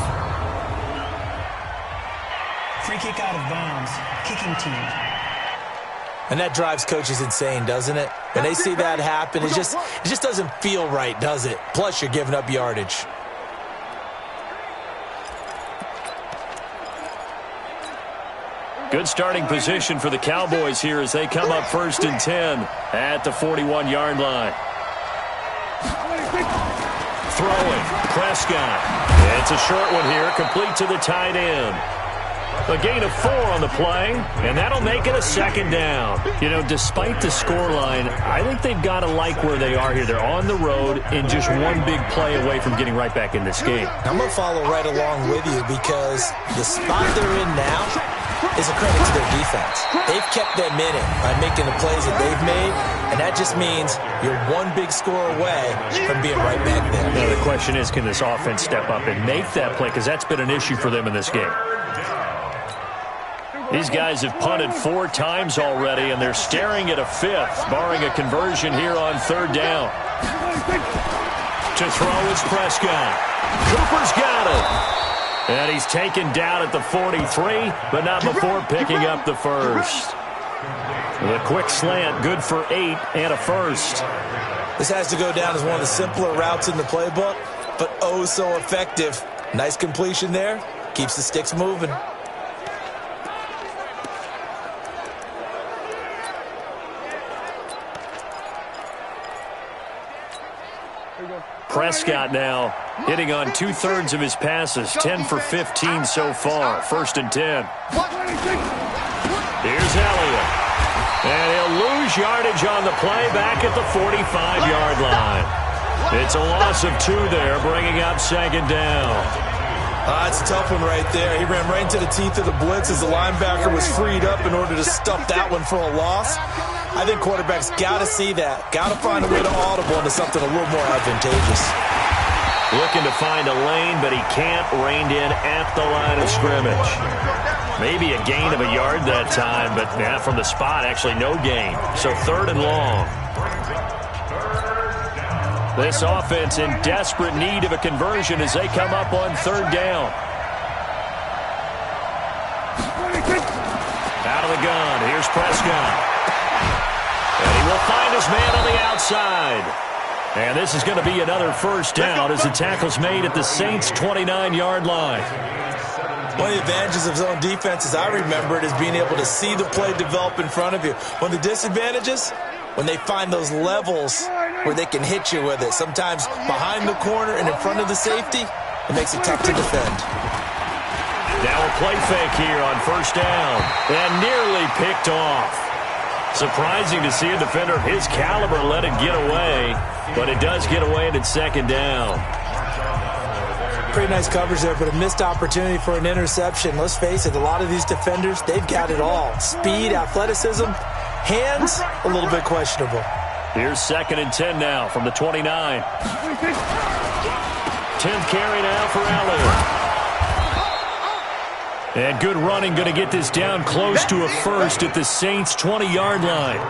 Free kick out of bounds. Kicking team. And that drives coaches insane, doesn't it? When they see that happen, it just doesn't feel right, does it? Plus, you're giving up yardage. Good starting position for the Cowboys here as they come up 1st and 10 at the 41-yard line. Throwing, Prescott. It's a short one here, complete to the tight end. A gain of 4 on the play, and that'll make it a second down. You know, despite the scoreline, I think they've got to like where they are here. They're on the road and just one big play away from getting right back in this game. I'm going to follow right along with you because the spot they're in now is a credit to their defense. They've kept them in it by making the plays that they've made, and that just means you're one big score away from being right back there. Now, the question is, can this offense step up and make that play? Because that's been an issue for them in this game. These guys have punted 4 times already, and they're staring at a 5th, barring a conversion here on 3rd down. To throw is Prescott. Cooper's got it. And he's taken down at the 43, but not before picking up the first. The quick slant, good for 8 and a first. This has to go down as one of the simpler routes in the playbook, but oh so effective. Nice completion there. Keeps the sticks moving. Prescott now hitting on 2/3 of his passes, 10 for 15 so far. 1st and 10. Here's Elliott. And he'll lose yardage on the play back at the 45-yard line. It's a loss of 2 there, bringing up 2nd down. That's a tough one right there. He ran right into the teeth of the blitz as the linebacker was freed up in order to stuff that one for a loss. I think quarterbacks got to see that. Got to find a way to audible into something a little more advantageous. Looking to find a lane, but he can't. Reined in at the line of scrimmage. Maybe a gain of a yard that time, but from the spot, actually no gain. So 3rd and long. This offense in desperate need of a conversion as they come up on 3rd down. Out of the gun, here's Prescott. And he will find his man on the outside. And this is going to be another 1st down as the tackle's made at the Saints' 29-yard line. One of the advantages of zone defense, as I remember it, is being able to see the play develop in front of you. One of the disadvantages, when they find those levels where they can hit you with it. Sometimes behind the corner and in front of the safety, it makes it tough to defend. Now a play fake here on 1st down. And nearly picked off. Surprising to see a defender of his caliber let it get away, but it does get away and it's 2nd down. Pretty nice coverage there, but a missed opportunity for an interception. Let's face it, a lot of these defenders, they've got it all. Speed, athleticism, hands, a little bit questionable. Here's 2nd and 10 now from the 29. 10th carry now for Elliott. And good running, going to get this down close to a 1st at the Saints' 20-yard line.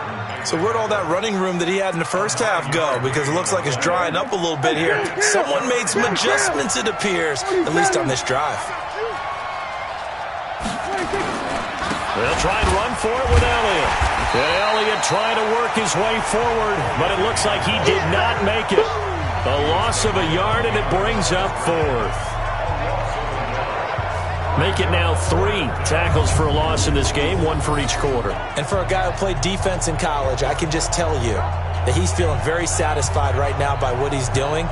So where'd all that running room that he had in the first half go? Because it looks like it's drying up a little bit here. Someone made some adjustments, it appears, at least on this drive. They'll try and run for it with Elliott. And Elliott trying to work his way forward, but it looks like he did not make it. A loss of a yard, and it brings up 4th. Make it now 3 tackles for a loss in this game, 1 for each quarter. And for a guy who played defense in college, I can just tell you that he's feeling very satisfied right now by what he's doing.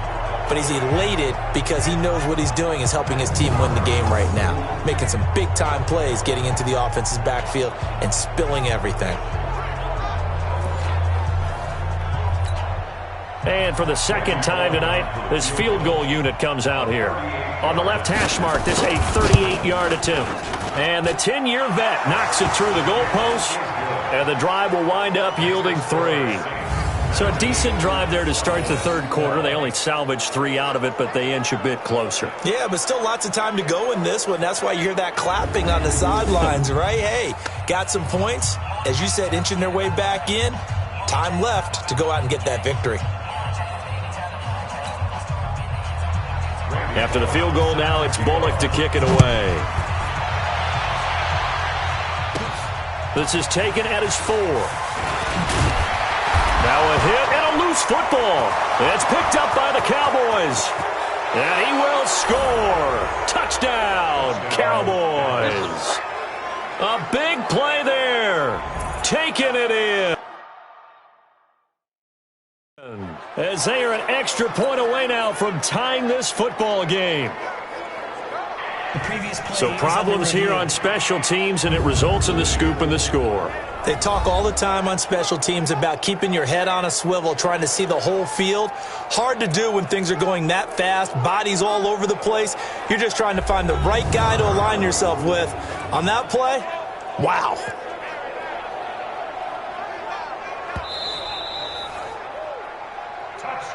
But he's elated because he knows what he's doing is helping his team win the game right now. Making some big-time plays, getting into the offense's backfield, and spilling everything. And for the 2nd time tonight, this field goal unit comes out here. On the left hash mark, this a 38-yard attempt. And the 10-year vet knocks it through the goalpost, and the drive will wind up yielding 3. So a decent drive there to start the 3rd quarter. They only salvaged 3 out of it, but they inch a bit closer. Yeah, but still lots of time to go in this one. That's why you hear that clapping on the sidelines, right? Hey, got some points. As you said, inching their way back in. Time left to go out and get that victory. After the field goal now, it's Bullock to kick it away. This is taken at his 4. Now a hit and a loose football. It's picked up by the Cowboys. And he will score. Touchdown, Cowboys. A big play there. Taking it in. As they are an extra point away now from tying this football game. So problems here on special teams, and it results in the scoop and the score. They talk all the time on special teams about keeping your head on a swivel, trying to see the whole field. Hard to do when things are going that fast, bodies all over the place. You're just trying to find the right guy to align yourself with. On that play, wow.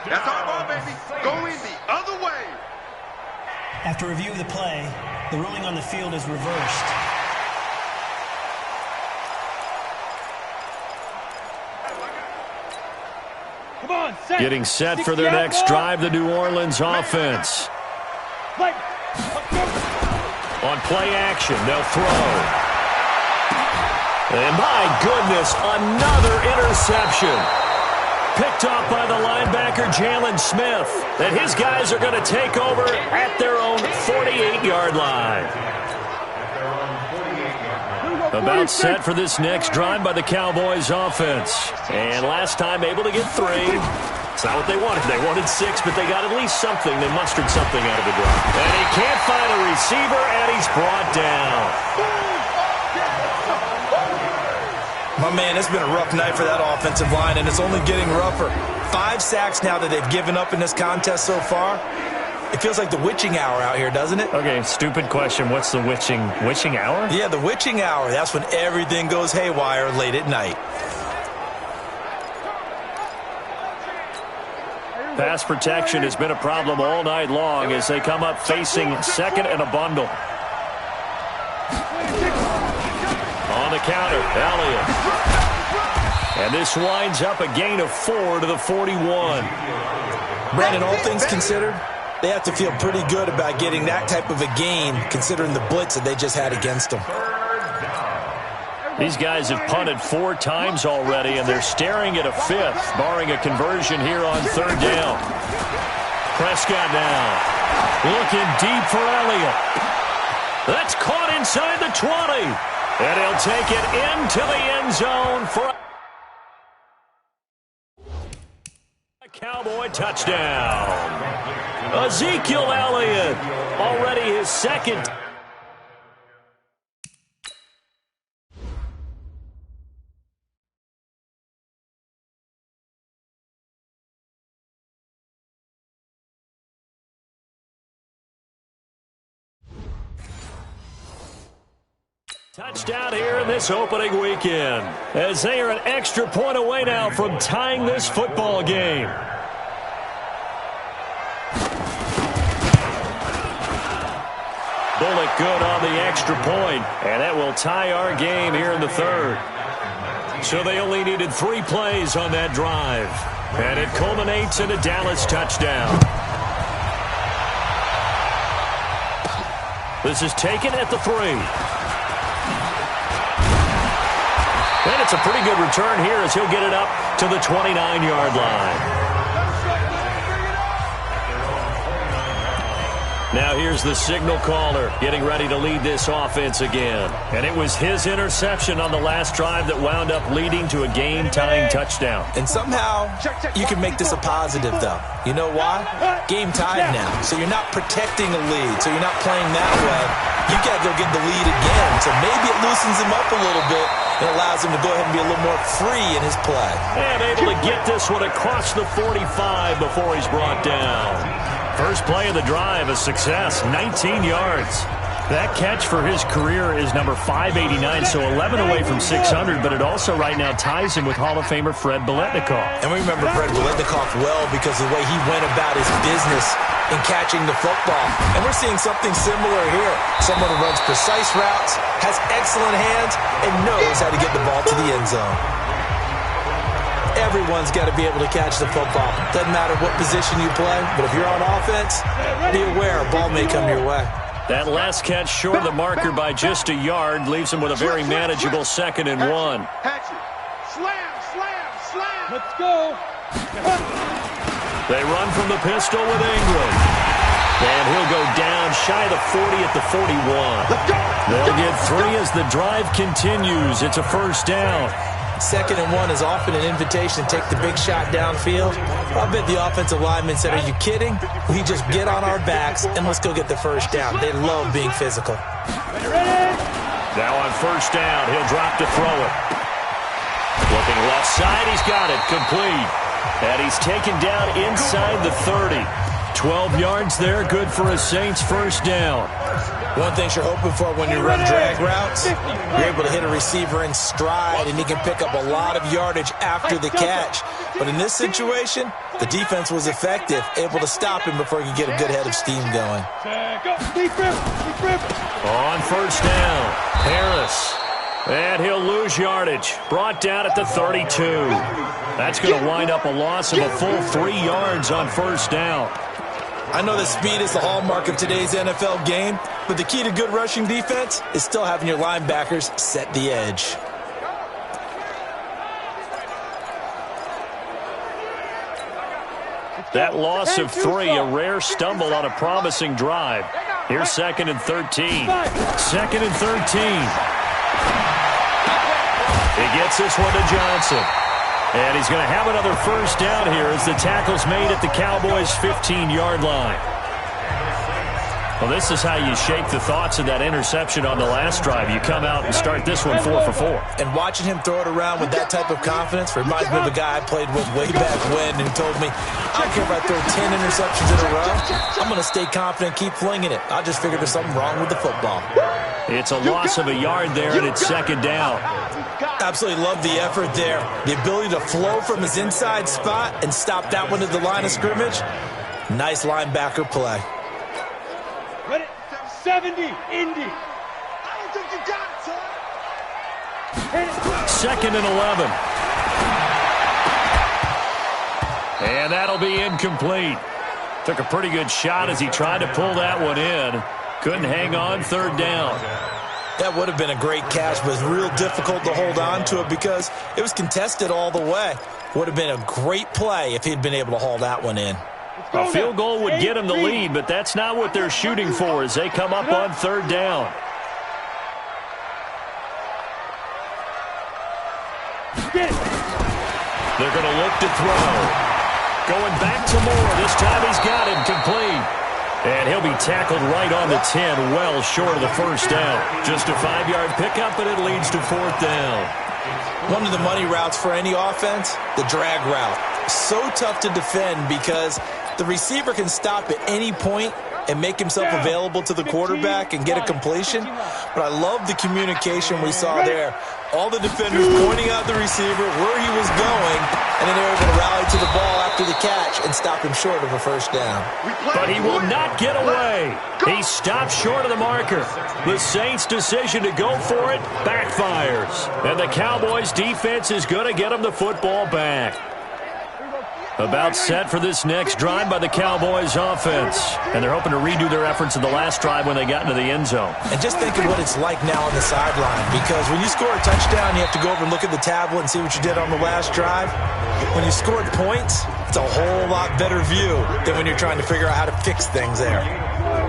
That's our ball, baby. Going the other way. After review of the play, the ruling on the field is reversed. Come on, set. Getting set for their next drive, the New Orleans offense. On play action, they'll throw. And my goodness, another interception. Picked off by the linebacker, Jalen Smith. And his guys are going to take over at their own 48-yard line. About set for this next drive by the Cowboys offense. And last time able to get 3. It's not what they wanted. They wanted 6, but they got at least something. They mustered something out of the drive. And he can't find a receiver, and he's brought down. My man, it's been a rough night for that offensive line, and it's only getting rougher. 5 sacks now that they've given up in this contest so far. It feels like the witching hour out here, doesn't it? Okay, stupid question. What's the witching hour? Yeah, the witching hour. That's when everything goes haywire late at night. Pass protection has been a problem all night long as they come up facing second and a bundle. On the counter, Elliott. And this winds up a gain of 4 to the 41. Brandon, all things considered, they have to feel pretty good about getting that type of a gain considering the blitz that they just had against them. These guys have punted 4 times already, and they're staring at a 5th, barring a conversion here on 3rd down. Prescott now looking deep for Elliott. That's caught inside the 20. And he'll take it into the end zone for a Cowboy touchdown. Ezekiel Elliott, already his 2nd. Touchdown here in this opening weekend, as they are an extra point away now from tying this football game. Bullock good on the extra point, and that will tie our game here in the 3rd. So they only needed 3 plays on that drive, and it culminates in a Dallas touchdown. This is taken at the 3. And it's a pretty good return here as he'll get it up to the 29-yard line. Now here's the signal caller getting ready to lead this offense again. And it was his interception on the last drive that wound up leading to a game-tying touchdown. And somehow you can make this a positive, though. You know why? Game tied now. So you're not protecting a lead. So you're not playing that way. You got to go get the lead again. So maybe it loosens him up a little bit and allows him to go ahead and be a little more free in his play. And able to get this one across the 45 before he's brought down. First play of the drive, a success, 19 yards. That catch for his career is number 589, so 11 away from 600, but it also right now ties him with Hall of Famer Fred Biletnikoff. And we remember Fred Biletnikoff well because of the way he went about his business in catching the football. And we're seeing something similar here. Someone who runs precise routes, has excellent hands, and knows how to get the ball to the end zone. Everyone's got to be able to catch the football. Doesn't matter what position you play, but if you're on offense, be aware a ball may come your way. That last catch short of the marker by just a yard leaves him with a very manageable 2nd and 1. Slam, slam, slam. Let's go. They run from the pistol with Ingram. And he'll go down shy of the 40 at the 41. They'll get 3 as the drive continues. It's a first down. 2nd and 1 is often an invitation to take the big shot downfield. I bet the offensive lineman said, are you kidding? We just get on our backs and let's go get the first down. They love being physical. Now on first down, he'll drop to throw it. Looking left side, he's got it, complete. And he's taken down inside the 30. 12 yards there, good for a Saints first down. One thing you're hoping for when you run drag routes, you're able to hit a receiver in stride, and he can pick up a lot of yardage after the catch. But in this situation, the defense was effective, able to stop him before he could get a good head of steam going. On first down, Harris. And he'll lose yardage. Brought down at the 32. That's going to wind up a loss of a full 3 yards on first down. I know that speed is the hallmark of today's NFL game, but the key to good rushing defense is still having your linebackers set the edge. That loss of 3, a rare stumble on a promising drive. Here's 2nd and 13. 2nd and 13. He gets this one to Johnson. And he's going to have another first down here as the tackle's made at the Cowboys' 15-yard line. Well, this is how you shape the thoughts of that interception on the last drive. You come out and start this one 4 for 4. And watching him throw it around with that type of confidence reminds me of a guy I played with way back when who told me, I don't care if I throw 10 interceptions in a row. I'm going to stay confident, keep flinging it. I just figured there's something wrong with the football. It's a loss of a yard there, and it's second down. Absolutely love the effort there. The ability to flow from his inside spot and stop that one at the line of scrimmage. Nice linebacker play. 70, Indy. I don't think you got it, son. Second and 11. And that'll be incomplete. Took a pretty good shot as he tried to pull that one in. Couldn't hang on, third down. That would have been a great catch, but it's real difficult to hold on to it because it was contested all the way. Would have been a great play if he'd been able to haul that one in. A field goal would get him the lead, but that's not what they're shooting for as they come up on third down. They're going to look to throw. Going back to Moore. This time he's got it complete. And he'll be tackled right on the 10, well short of the first down. Just a 5-yard pickup, and it leads to fourth down. One of the money routes for any offense, the drag route. So tough to defend because the receiver can stop at any point and make himself available to the quarterback and get a completion. But I love the communication we saw there. All the defenders pointing out the receiver, where he was going, and then they were able to rally to the ball after the catch and stop him short of a first down. But he will not get away. He stopped short of the marker. The Saints' decision to go for it backfires. And the Cowboys' defense is going to get him the football back. About set for this next drive by the Cowboys offense. And they're hoping to redo their efforts in the last drive when they got into the end zone. And just think of what it's like now on the sideline. Because when you score a touchdown, you have to go over and look at the tablet and see what you did on the last drive. When you scored points, it's a whole lot better view than when you're trying to figure out how to fix things there.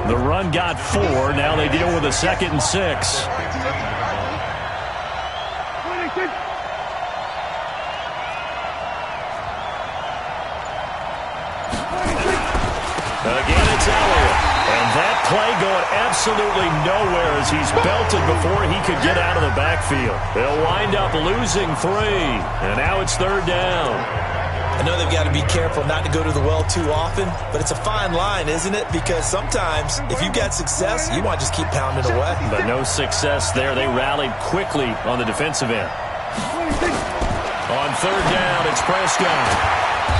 The run got 4. Now they deal with a 2nd and 6. Again, it's Elliott. And that play going absolutely nowhere as he's belted before he could get out of the backfield. They'll wind up losing 3. And now it's third down. I know they've got to be careful not to go to the well too often, but it's a fine line, isn't it? Because sometimes, if you've got success, you want to just keep pounding away. But no success there. They rallied quickly on the defensive end. On third down, it's Prescott.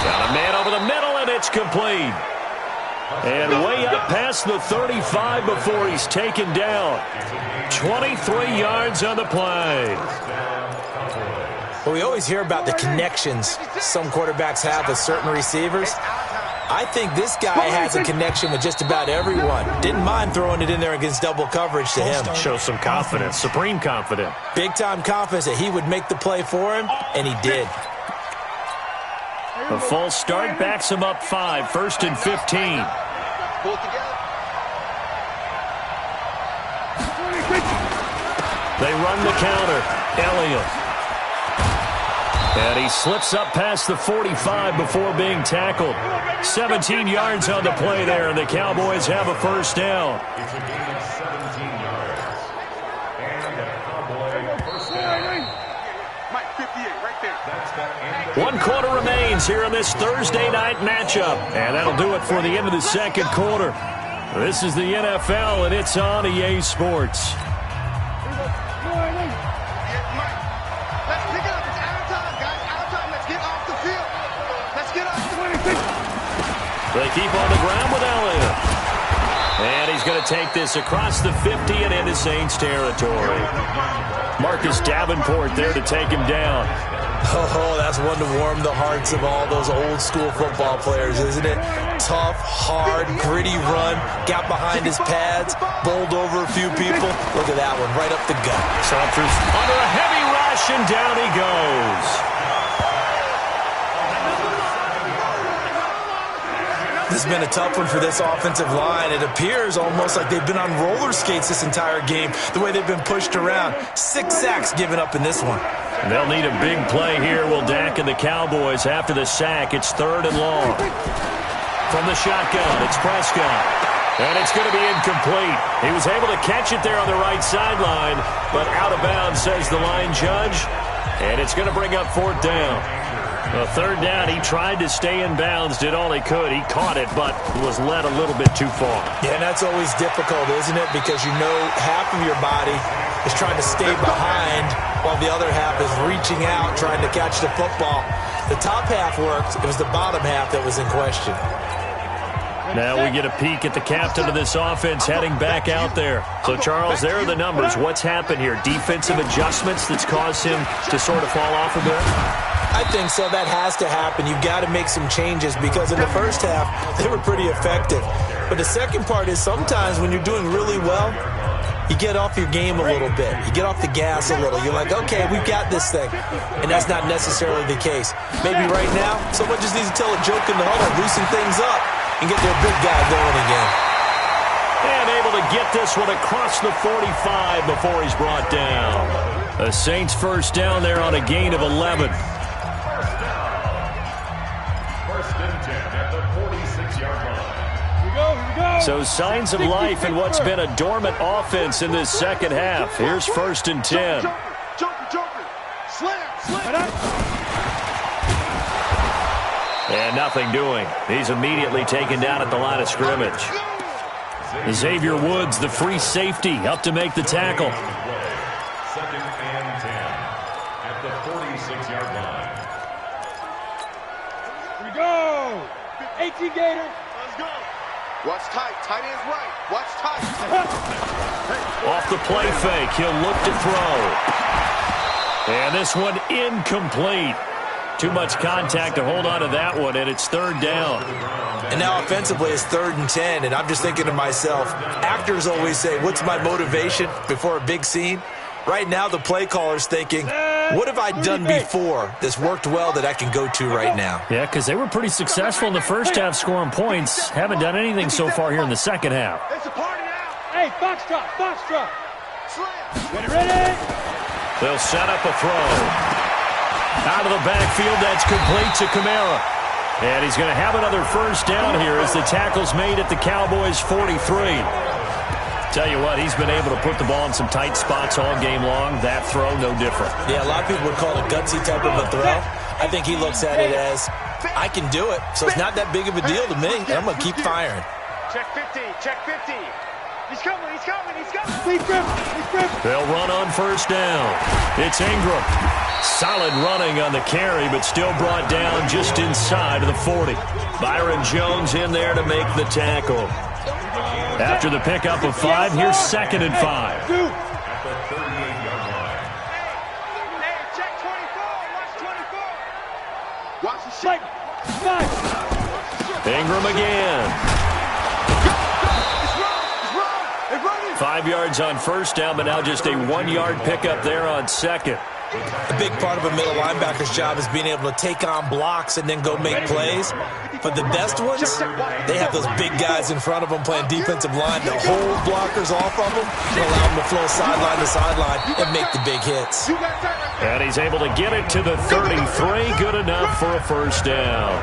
Got a man over the middle, and it's complete. And way up past the 35 before he's taken down. 23 yards on the play. Well, we always hear about the connections some quarterbacks have with certain receivers. I think this guy has a connection with just about everyone. Didn't mind throwing it in there against double coverage to him. Shows some confidence, supreme confidence. Big-time confidence that he would make the play for him, and he did. A false start backs him up 5, 1st and 15. They run the counter. Elliott. And he slips up past the 45 before being tackled. 17 yards on the play there, and the Cowboys have a first down. It's a gain of 17 yards. And a Cowboy first down. Mike, 58, right there. 1 quarter remains here in this Thursday night matchup. And that'll do it for the end of the second quarter. This is the NFL, and it's on EA Sports. They keep on the ground with Elliott. And he's going to take this across the 50 and into Saints territory. Marcus Davenport there to take him down. Oh, that's one to warm the hearts of all those old-school football players, isn't it? Tough, hard, gritty run, got behind his pads, bowled over a few people. Look at that one, right up the gut. Saunters under a heavy rush, and down he goes. This has been a tough one for this offensive line. It appears almost like they've been on roller skates this entire game, the way they've been pushed around. 6 sacks given up in this one. They'll need a big play here, will Dak and the Cowboys after the sack. It's 3rd and long. From the shotgun, it's Prescott. And it's going to be incomplete. He was able to catch it there on the right sideline, but out of bounds, says the line judge. And it's going to bring up 4th down. A 3rd down, he tried to stay in bounds, did all he could. He caught it, but was led a little bit too far. Yeah, and that's always difficult, isn't it? Because you know half of your body is trying to stay behind while the other half is reaching out, trying to catch the football. The top half worked. It was the bottom half that was in question. Now we get a peek at the captain of this offense heading back out there. So, Charles, there are the numbers. What's happened here? Defensive adjustments that's caused him to sort of fall off a bit? I think so. That has to happen. You've got to make some changes because in the first half, they were pretty effective. But the second part is sometimes when you're doing really well, you get off your game a little bit. You get off the gas a little. You're like, okay, we've got this thing. And that's not necessarily the case. Maybe right now, someone just needs to tell a joke in the huddle, loosen things up, and get their big guy going again. And able to get this one across the 45 before he's brought down. The Saints 1st down there on a gain of 11. So signs of life in what's been a dormant offense in this second half. Here's 1st and 10. And nothing doing. He's immediately taken down at the line of scrimmage. Xavier Woods, the free safety, up to make the tackle. 2nd and 10 at the 46-yard line. Here we go. 18 Gator. Let's go. Watch tight. Tight end's right. Watch tight. Off the play fake, he'll look to throw. And this one incomplete. Too much contact to hold on to that one, and it's 3rd down. And now offensively it's 3rd and 10, and I'm just thinking to myself, actors always say, what's my motivation before a big scene? Right now the play caller's thinking, what have I done before that's worked well that I can go to right now? Yeah, because they were pretty successful in the first half scoring points. Haven't done anything so far here in the second half. It's a party now. Hey, foxtrot, foxtrot. Slam. Ready? They'll set up a throw. Out of the backfield, that's complete to Kamara. And he's going to have another 1st down here as the tackle's made at the Cowboys' 43. Tell you what, he's been able to put the ball in some tight spots all game long. That throw, no different. Yeah, a lot of people would call it gutsy type of a throw. I think he looks at it as, I can do it, so it's not that big of a deal to me. I'm going to keep firing. Check 50, check 50. He's coming, he's coming, he's coming. He's gripping. They'll run on 1st down. It's Ingram. Solid running on the carry, but still brought down just inside of the 40. Byron Jones in there to make the tackle. After the pickup of 5, here's 2nd and 5. At the 38-yard line. Hey, check 24, watch 24. Watch the shit. Ingram again. It's running. 5 yards on 1st down, but now just a 1-yard pickup there on 2nd. A big part of a middle linebacker's job is being able to take on blocks and then go make plays. But the best ones, they have those big guys in front of them playing defensive line to hold blockers off of them and allow them to flow sideline to sideline and make the big hits. And he's able to get it to the 33. Good enough for a 1st down.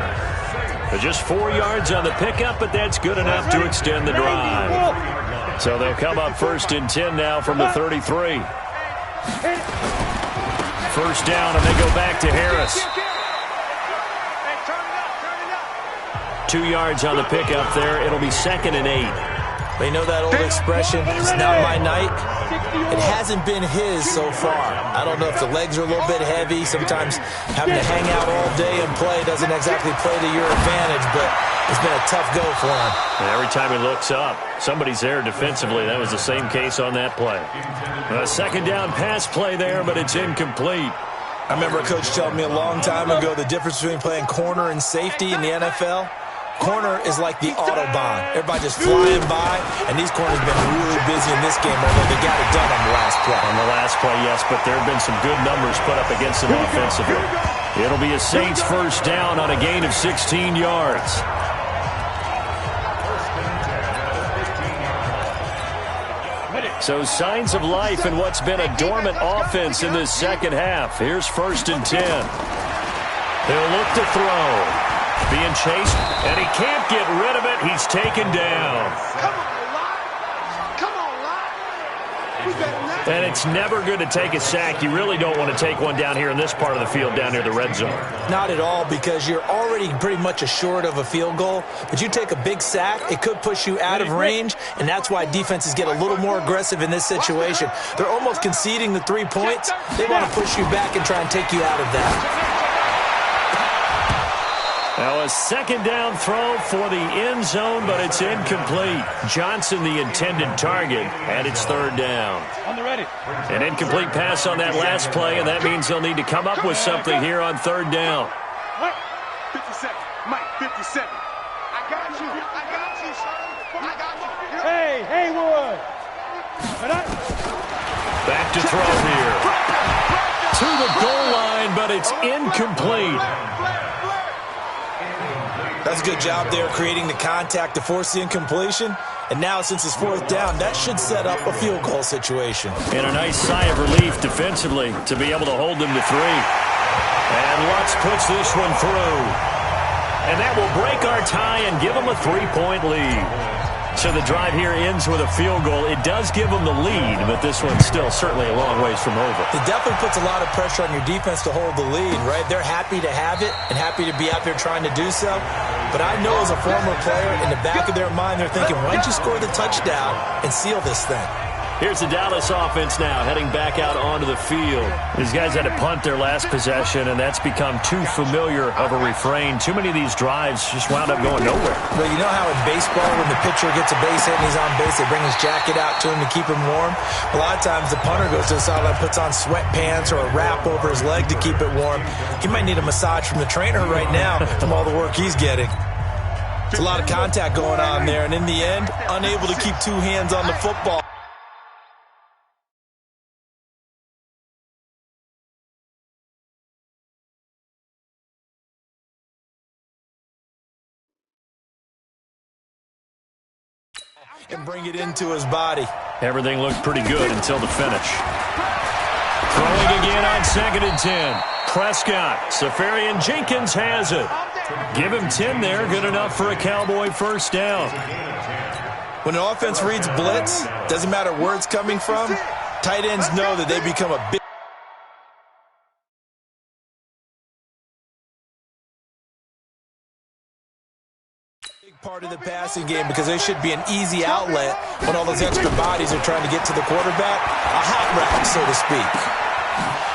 But just 4 yards on the pickup, but that's good enough to extend the drive. So they'll come up 1st and 10 now from the 33. 1st down, and they go back to Harris. 2 yards on the pickup there. It'll be 2nd and 8. They know that old expression, it's not my night. It hasn't been his so far. I don't know if the legs are a little bit heavy. Sometimes having to hang out all day and play doesn't exactly play to your advantage, but it's been a tough go for him. And every time he looks up, somebody's there defensively. That was the same case on that play. A 2nd down pass play there, but it's incomplete. I remember a coach telling me a long time ago the difference between playing corner and safety in the NFL. Corner is like the Autobahn. Everybody just flying by, and these corners have been really busy in this game, although they got it done on the last play. On the last play, yes, but there have been some good numbers put up against them offensively. It'll be a Saints 1st down on a gain of 16 yards. So signs of life in what's been a dormant offense in this second half. Here's 1st and 10. They'll look to throw. Being chased, and he can't get rid of it. He's taken down. Come on, Lyle. Come on, Lyle. We better not. And it's never good to take a sack. You really don't want to take one down here in this part of the field, down near the red zone. Not at all, because you're already pretty much assured of a field goal. But you take a big sack, it could push you out of range, and that's why defenses get a little more aggressive in this situation. They're almost conceding the 3 points. They want to push you back and try and take you out of that. Now a second down throw for the end zone, but it's incomplete. Johnson, the intended target, and it's third down. On the ready. An incomplete pass on that last play, and that means they'll need to come up with something here on third down. 57. Mike, 57. I got you. I got you, son. I got you. Hey, Haywood. Back to throw here. To the goal line, but it's incomplete. That's a good job there, creating the contact to force the incompletion. And now, since it's fourth down, that should set up a field goal situation. And a nice sigh of relief defensively to be able to hold them to 3. And Lutz puts this one through. And that will break our tie and give them a 3-point lead. So the drive here ends with a field goal. It does give them the lead, but this one's still certainly a long ways from over. It definitely puts a lot of pressure on your defense to hold the lead, right? They're happy to have it and happy to be out there trying to do so. But I know as a former player, in the back of their mind, they're thinking, why don't you score the touchdown and seal this thing? Here's the Dallas offense now, heading back out onto the field. These guys had to punt their last possession, and that's become too familiar of a refrain. Too many of these drives just wound up going nowhere. Well, you know how in baseball, when the pitcher gets a base hit and he's on base, they bring his jacket out to him to keep him warm? A lot of times the punter goes to the sideline, puts on sweatpants or a wrap over his leg to keep it warm. He might need a massage from the trainer right now from all the work he's getting. It's a lot of contact going on there, and in the end, unable to keep two hands on the football. And bring it into his body. Everything looked pretty good until the finish. Throwing again on 2nd and 10. Prescott. Safarian Jenkins has it. Give him 10 there. Good enough for a Cowboy first down. When the offense reads blitz, doesn't matter where it's coming from, tight ends know that they become a big part of the passing game because they should be an easy outlet when all those extra bodies are trying to get to the quarterback. A hot route, so to speak.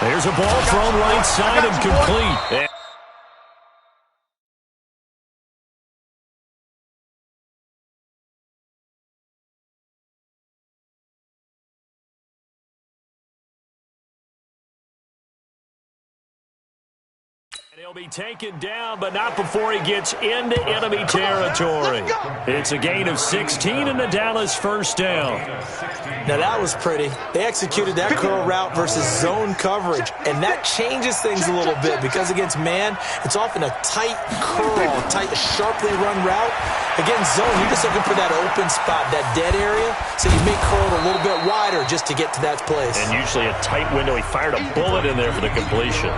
There's a ball thrown right side and complete. And he'll be taken down, but not before he gets into enemy territory. It's a gain of 16 and the Dallas first down. Now that was pretty. They executed that curl route versus zone coverage, and that changes things a little bit because against man, it's often a tight curl, tight, sharply run route. Against zone, you're just looking for that open spot, that dead area, so you make curl a little bit wider just to get to that place. And usually a tight window. He fired a bullet in there for the completion.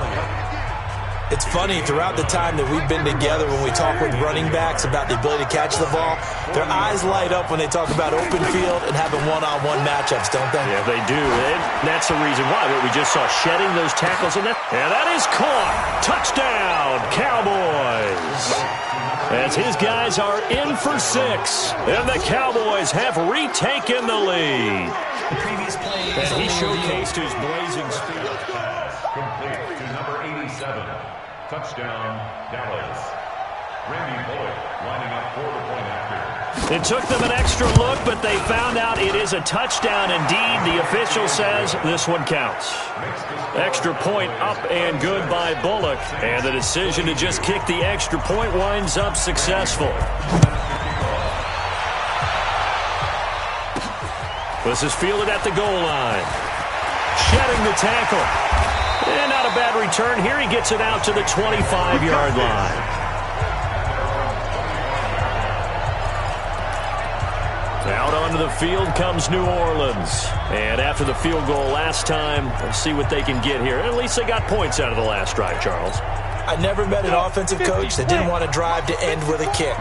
It's funny, throughout the time that we've been together when we talk with running backs about the ability to catch the ball, their eyes light up when they talk about open field and having one-on-one matchups, don't they? Yeah, they do. And that's the reason why. We just saw shedding those tackles. And that is caught. Touchdown, Cowboys. As his guys are in for 6. And the Cowboys have retaken the lead. The previous play and he showcased his blazing speed. Complete to number 87. Touchdown, Dallas. Randy Bullock lining up for the point after. It took them an extra look, but they found out it is a touchdown indeed. The official says this one counts. Extra point up and good by Bullock. And the decision to just kick the extra point winds up successful. This is fielded at the goal line. Shedding the tackle. And not a bad return here. He gets it out to the 25-yard line. Out onto the field comes New Orleans. And after the field goal last time, we'll see what they can get here. At least they got points out of the last drive, Charles. I never met an offensive coach that didn't want to drive to end with a kick.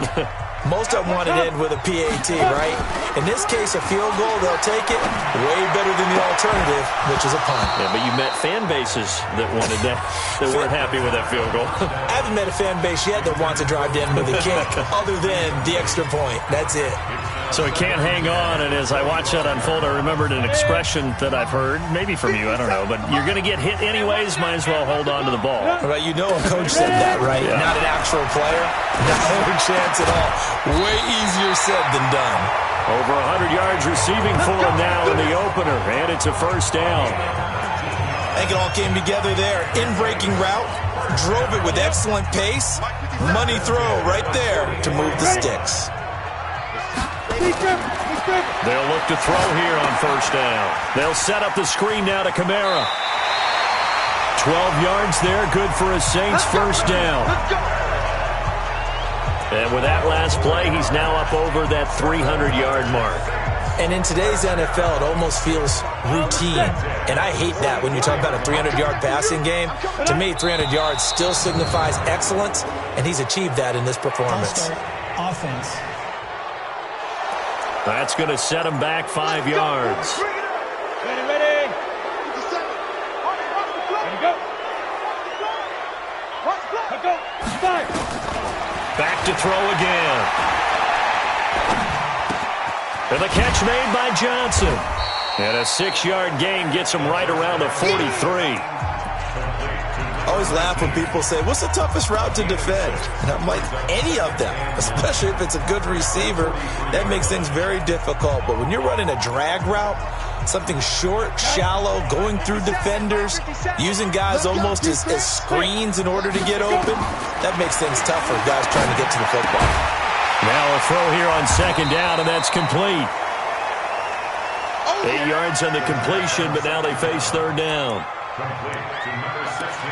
Most of them want to end with a PAT, right? In this case, a field goal, they'll take it way better than the alternative, which is a punt. Yeah, but you met fan bases that wanted that weren't happy with that field goal. I haven't met a fan base yet that wants to drive to end with a kick, other than the extra point. That's it. So he can't hang on, and as I watch that unfold, I remembered an expression that I've heard, maybe from you, I don't know, but you're going to get hit anyways, might as well hold on to the ball. Right, you know a coach said that, right? Yeah. Not an actual player? No chance at all. Way easier said than done. Over 100 yards receiving for him now in the opener, and it's a first down. I think it all came together there. In-breaking route, drove it with excellent pace. Money throw right there to move the sticks. They'll look to throw here on first down. They'll set up the screen now to Kamara. 12 yards there, good for a Saints first down. And with that last play, he's now up over that 300-yard mark. And in today's NFL, it almost feels routine. And I hate that when you talk about a 300-yard passing game. To me, 300 yards still signifies excellence, and he's achieved that in this performance. Offense. That's going to set him back 5 yards. Ready. Go. Five. Back to throw again. And the catch made by Johnson. And a 6-yard gain gets him right around the 43. I always laugh when people say, what's the toughest route to defend? And I'm like, any of them, especially if it's a good receiver. That makes things very difficult. But when you're running a drag route, something short, shallow, going through defenders, using guys almost as screens in order to get open, that makes things tough for guys trying to get to the football. Now a throw here on second down, and that's complete. 8 yards on the completion, but now they face third down. Complete to number 16.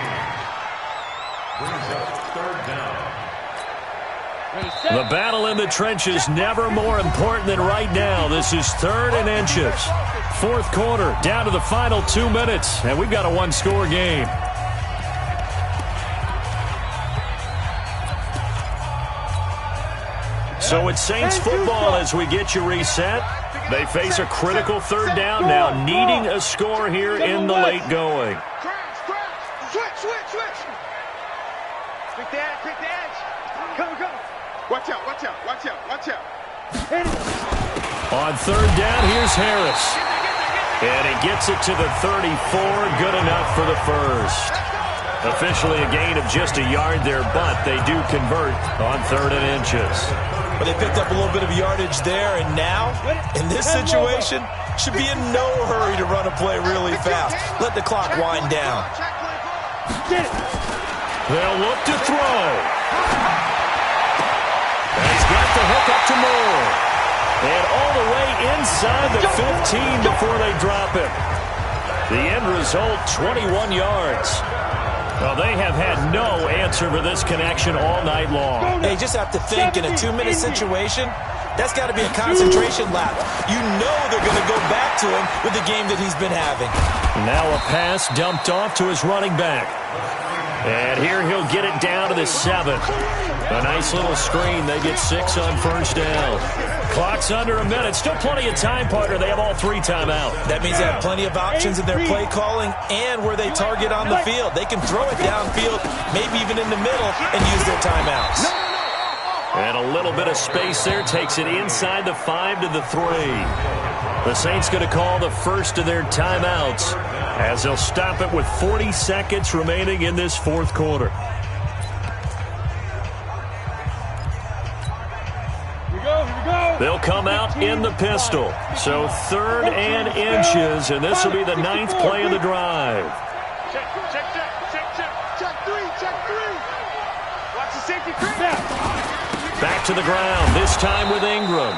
Brings up third down. The battle in the trenches never more important than right now. This is 3rd and inches. Fourth quarter, down to the final 2 minutes, and we've got a one-score game. So it's Saints football as we get you reset. They face a critical third down now, needing a score here in the late going. Switch. Quick the edge. Come. Watch out. On third down, here's Harris. And he gets it to the 34, good enough for the first. Officially a gain of just a yard there, but they do convert on 3rd and inches. But they picked up a little bit of yardage there, and now, in this situation, should be in no hurry to run a play really fast. Let the clock wind down. They'll look to throw. And he's got the hook up to Moore. And all the way inside the 15 before they drop him. The end result, 21 yards. Well, they have had no answer for this connection all night long. They just have to think in a 2-minute situation, that's got to be a concentration lap. You know they're going to go back to him with the game that he's been having. Now a pass dumped off to his running back. And here he'll get it down to the 7. A nice little screen. They get 6 on first down. Clock's under a minute. Still plenty of time, partner. They have all 3 timeout. That means they have plenty of options in their play calling and where they target on the field. They can throw it downfield, maybe even in the middle, and use their timeouts. And a little bit of space there takes it inside the 5 to the 3. The Saints going to call the first of their timeouts as they'll stop it with 40 seconds remaining in this fourth quarter. They'll come out in the pistol. So 3rd and inches, and this will be the 9th play of the drive. Check 3. Watch the safety creep. Back to the ground, this time with Ingram.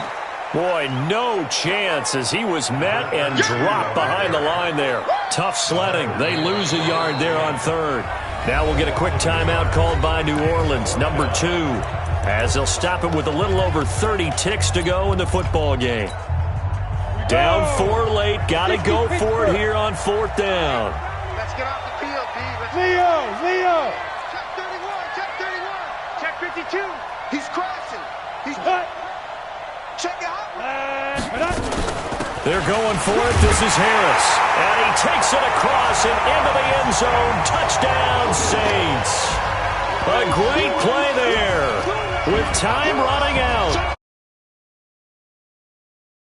Boy, no chance as he was met and dropped behind the line there. Tough sledding. They lose a yard there on 3rd. Now we'll get a quick timeout called by New Orleans, number 2, as they'll stop it with a little over 30 ticks to go in the football game. Down 4 late. Got to go for it here on 4th down. Let's get off the field, D. Leo. Check 31. going for it. This is Harris. And he takes it across and into the end zone. Touchdown, Saints. A great play there with time running out.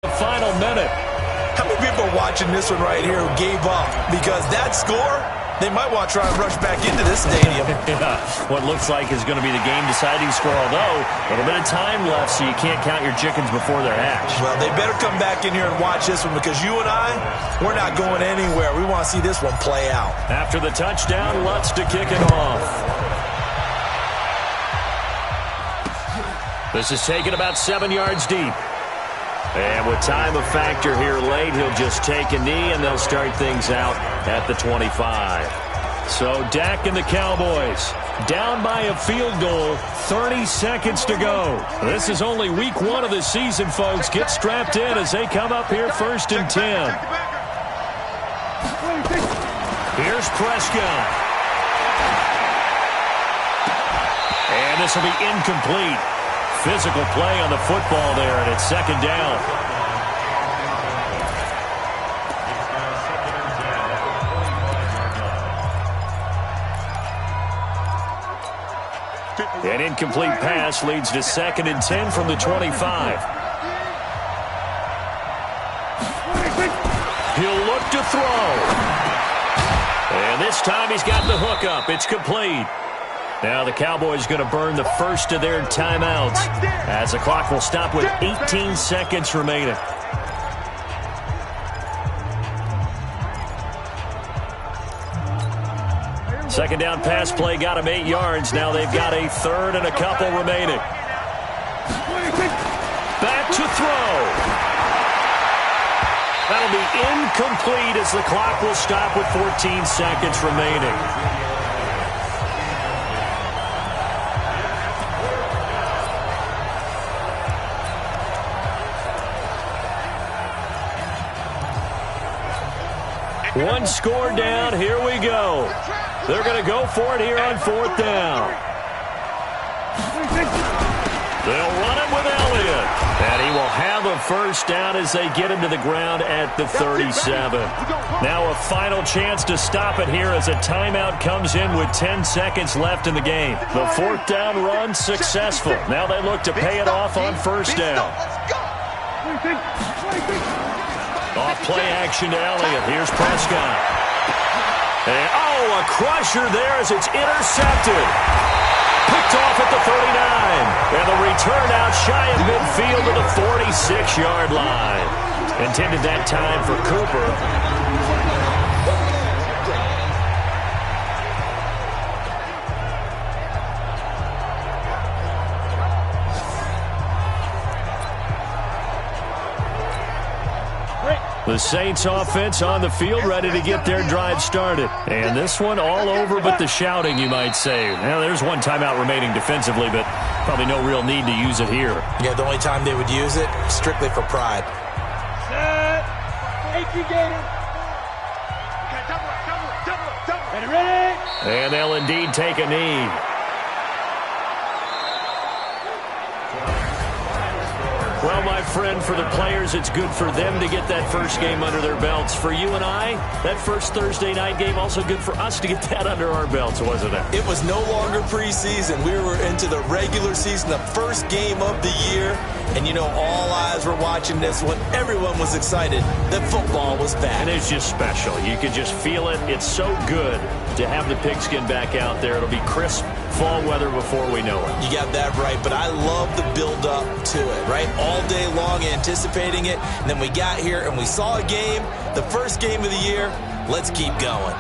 The final minute. How many people are watching this one right here who gave up? Because that score, they might want to try and rush back into this stadium. Yeah, what looks like is going to be the game-deciding score, although a little bit of time left, so you can't count your chickens before they're hatched. Well, they better come back in here and watch this one, because you and I, we're not going anywhere. We want to see this one play out. After the touchdown, Lutz to kick it off. This is taken about 7 yards deep. And with time a factor here late, he'll just take a knee, and they'll start things out at the 25. So Dak and the Cowboys down by a field goal, 30 seconds to go. This is only week 1 of the season, folks. Get strapped in as they come up here 1st and 10. Here's Prescott. And this will be incomplete. Physical play on the football there, and it's 2nd down. An incomplete pass leads to 2nd and 10 from the 25. He'll look to throw. And this time he's got the hook up. It's complete. Now the Cowboys going to burn the first of their timeouts as the clock will stop with 18 seconds remaining. Second down pass play got him 8 yards. Now they've got a 3rd and a couple remaining. Back to throw. That'll be incomplete as the clock will stop with 14 seconds remaining. One score down. Here we go. They're going to go for it here on 4th down. They'll run it with Elliott. And he will have a first down as they get him to the ground at the 37. Now a final chance to stop it here as a timeout comes in with 10 seconds left in the game. The 4th down run successful. Now they look to pay it off on 1st down. Off play action to Elliott. Here's Prescott. And, a crusher there as it's intercepted. Picked off at the 39. And the return out shy of midfield to the 46-yard line. Intended that time for Cooper. The Saints offense on the field ready to get their drive started. And this one all over but the shouting, you might say. Now, there's one timeout remaining defensively, but probably no real need to use it here. Yeah, the only time they would use it, strictly for pride. Set. 18 Gators. Okay, ready? And they'll indeed take a knee. Well, my friend, for the players, it's good for them to get that first game under their belts. For you and I, that first Thursday night game, also good for us to get that under our belts, wasn't it? It was no longer preseason. We were into the regular season, the first game of the year. And, you know, all eyes were watching this one. Everyone was excited that football was back. And it's just special. You could just feel it. It's so good to have the pigskin back out there. It'll be crisp fall weather before we know it. You got that right, but I love the build-up to it, right? All day long anticipating it, and then we got here and we saw a game, the first game of the year. Let's keep going.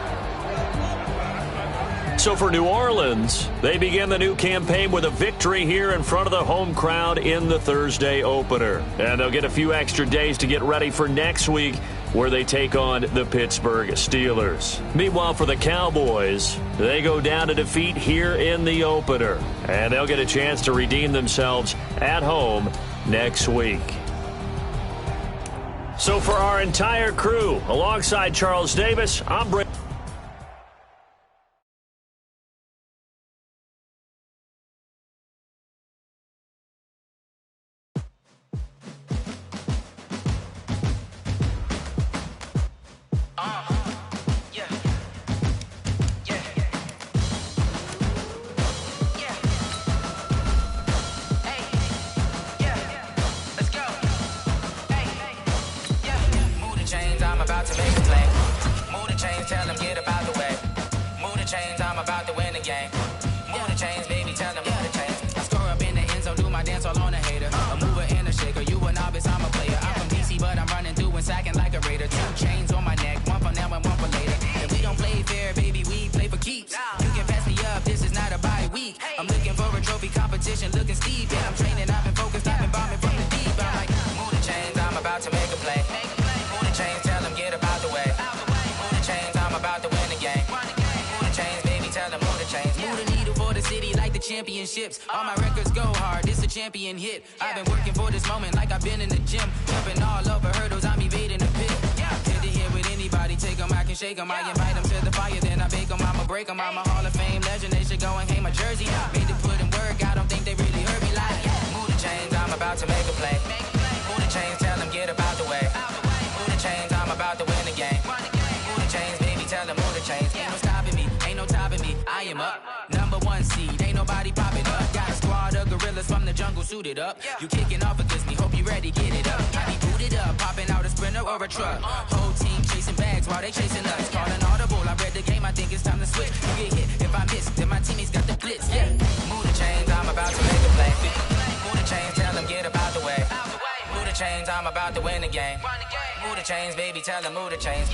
So for New Orleans, they begin the new campaign with a victory here in front of the home crowd in the Thursday opener. And they'll get a few extra days to get ready for next week, where they take on the Pittsburgh Steelers. Meanwhile, for the Cowboys, they go down to defeat here in the opener. And they'll get a chance to redeem themselves at home next week. So for our entire crew, alongside Charles Davis, I'm Brent. win the game. Move the chains, baby, tell them move the chains. I score up in the end zone, do my dance all on a hater. A mover and a shaker, you a novice, I'm a player. I'm from DC, but I'm running through and sacking like a raider. 2 chains on my neck, one for now and one for later. And we don't play fair, baby, we play for keeps. You can pass me up, this is not a bye week. I'm looking for a trophy competition, looking steep. And I'm training, I've been focused, I've been bombing from the deep. I'm like, move the chains, I'm about to make a play. Move the chains, tell them get up out the way. Move the chains, I'm about to win the game. Move the chains, baby, tell them move the chains. Move the needle for the city like the championships. All my records go hard, this a champion hit. I've been working for this moment like I've been in the gym. Jumping all over hurdles, I'm evading the pit. Head to head with anybody, take them, I can shake them. I invite them to the fire, then I bake them, I'ma break them. I'm a Hall of Fame legend, they should go and hang my jersey. Made to put in work, I don't think they really heard me like, move the chains, I'm about to make a play. Move the chains, tell them get up out the way. Move the chains, I'm about to win the game. Move the chains, baby, tell them move the chains. Ain't no stopping me, ain't no topping me, I am up. Number 1 seed, ain't nobody popping up. Got a squad of gorillas from the jungle suited up. You kicking off against me, hope you ready, get it up. I be booted up, popping out a Sprinter or a truck. Whole team chasing bags while they chasing us. Calling audible, I read the game, I think it's time to switch. You get hit, if I miss, then my teammates got the blitz. Yeah, move the chains, I'm about to make a play. Move the chains, tell them get up out the way. Move the chains, I'm about to win the game. Move the chains, baby, tell them move the chains.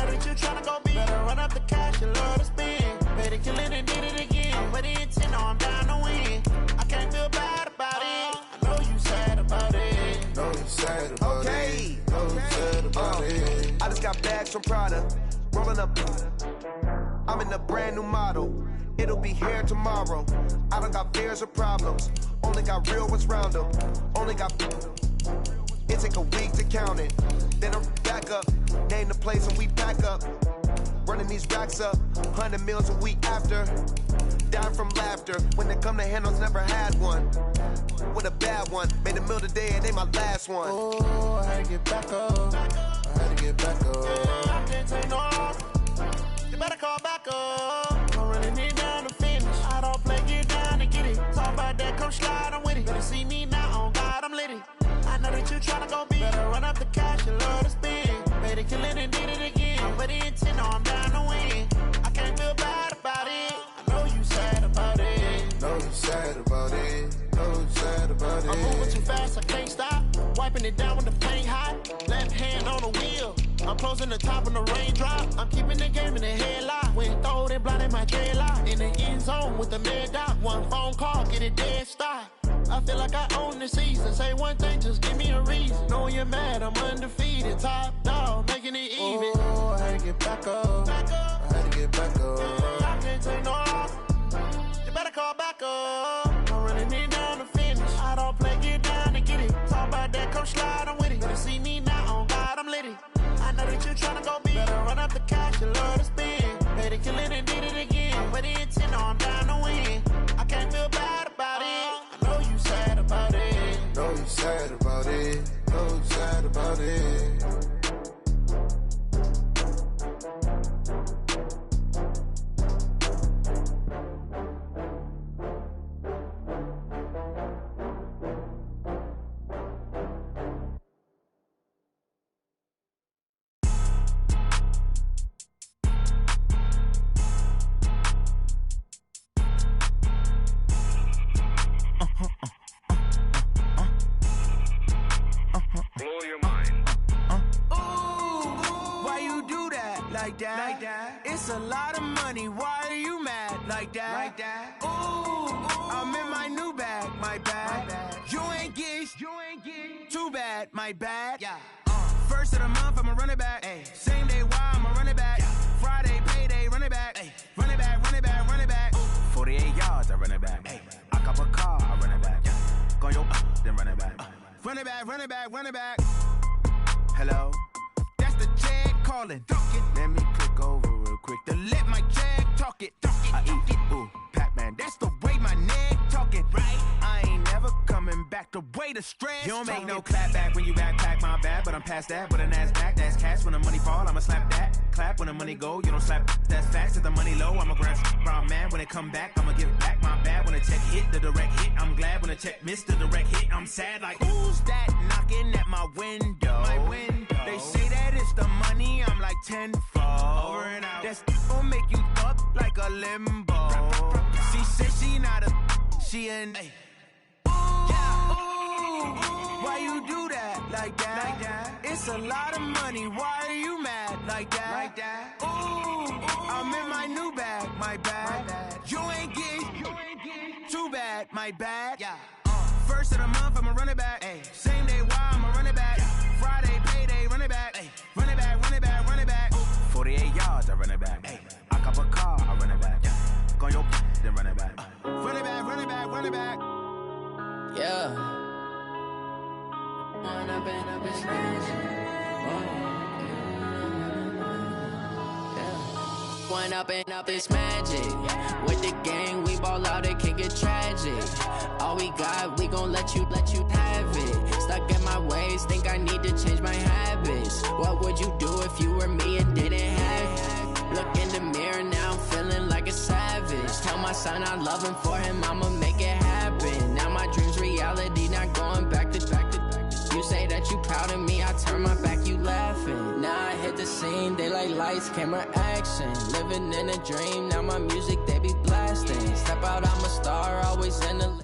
know that you tryna go big. Better run up the cash and love to spend. Better kill it and did it again. I'm with the intent, no, I'm down to win. I can't feel bad about it. I know you sad about it. Know you sad about it. Know you sad about it. I just got bags from Prada. Rolling up. I'm in a brand new model. It'll be here tomorrow. I don't got fears or problems. Only got real ones round them. Only got. It take a week to count it. Then I'm back up. Name the place and we back up. Running these racks up. 100 meals a week after. Dying from laughter. When they come to handles, never had one. With a bad one. Made a meal today and they my last one. Oh, I had to get back up. I had to get back up. Yeah, I can't take no off. You better call back up. I'm running it down to finish. I don't play, get down to get it. Talk about that, come slide, I'm with it. Better see me now, on God, I'm litty. I know that you tryna go big. Better run up the cash and love to spend. Better kill it and did it again. I'm with the intent, no, I'm down to win. I can't feel bad about it. I know you sad about it. Know you sad about it. Know you sad about it. I'm moving too fast, I can't stop. Wiping it down with the paint hot. Left hand on the wheel. I'm closing the top on the raindrop. I'm keeping the game in the headlock. When throwed and blinded my dreadlock. In the end zone with the mad dot. One phone call, get it dead stop. I feel like I own the season. Say one thing, just give me a reason. Knowing you're mad, I'm undefeated. Top dog, making it even. Oh, I had to get back up. I had to get back up. I can't take no off. You better call back up. I'm running it down to finish. I don't play, get down to get it. Talk about that, come slide, I'm with it. Better see me now, on God, I'm litty. I know that you tryna go big. Better run up the cash and love to spend. Better kill it and did it again. I'm with the intent, no, I'm down to win. I can't feel bad about it. I know you sad about it. Know you sad about it. Know you sad about it. Like that. It's a lot of money. Why are you mad like that? Ooh, I'm in my new bag. My bad. You ain't get too bad. My bad. Yeah. First of the month, I'ma run it back. Ay. Same day, why I'ma run it back. Yeah. Friday, payday, run it back. Ay. Run it back, run it back, run it back. 48 yards, I run it back. Ay. I cop a car, I run it back. Yeah. Go yo, then run it back. Run it back, run it back, run it back. Hello? That's the check calling. Let me click over real quick to let my check talk it. I eat it, ooh, Pac-Man. That's the way my neck talking. Right? I ain't never coming back. The way the stress. You don't make no clap back when you backpack, my bad. But I'm past that. With an ass back, that's cash. When the money fall, I'ma slap that. Clap when the money go, you don't slap. That's facts. If the money low, I'ma grab brown man. When it come back, I'ma give back my bad. When the check hit, the direct hit. I'm glad when the check missed the direct hit. I'm sad like, who's that knocking at my window? My window. They say that it's the money, I'm like tenfold. Over and out. That's gon' make you up like a limbo. She said she not a, she an. Ooh, yeah. Ooh, why you do that like that? It's a lot of money. Why are you mad like that? Ooh, I'm in my new bag. My bad. You ain't get too bad. My bad. Yeah. First of the month, I'ma run it back. Ay. Same day, why I'ma run it back. Yeah. Friday, payday, run it back. Ay. Run it back, run it back, run it back. 48 yards, I run it back. Ay. I cop a car, I run it back. Yeah. Go yo, then run it back. Run it back, run it back, run it back. Yeah. Run up and up his One up and up is magic. With the gang, we ball out, it can get tragic. All we got, we gon' let you have it. Stuck in my ways, think I need to change my habits. What would you do if you were me and didn't have it? Look in the mirror, now I'm feeling like a savage. Tell my son I love him, for him I'ma make it happen. Now my dream's reality, not going back to. You say that you proud of me, I turn my back, you laughing. Now I hit the scene, they like lights, camera, action. Living in a dream, now my music, they be blasting. Step out, I'm a star, always in the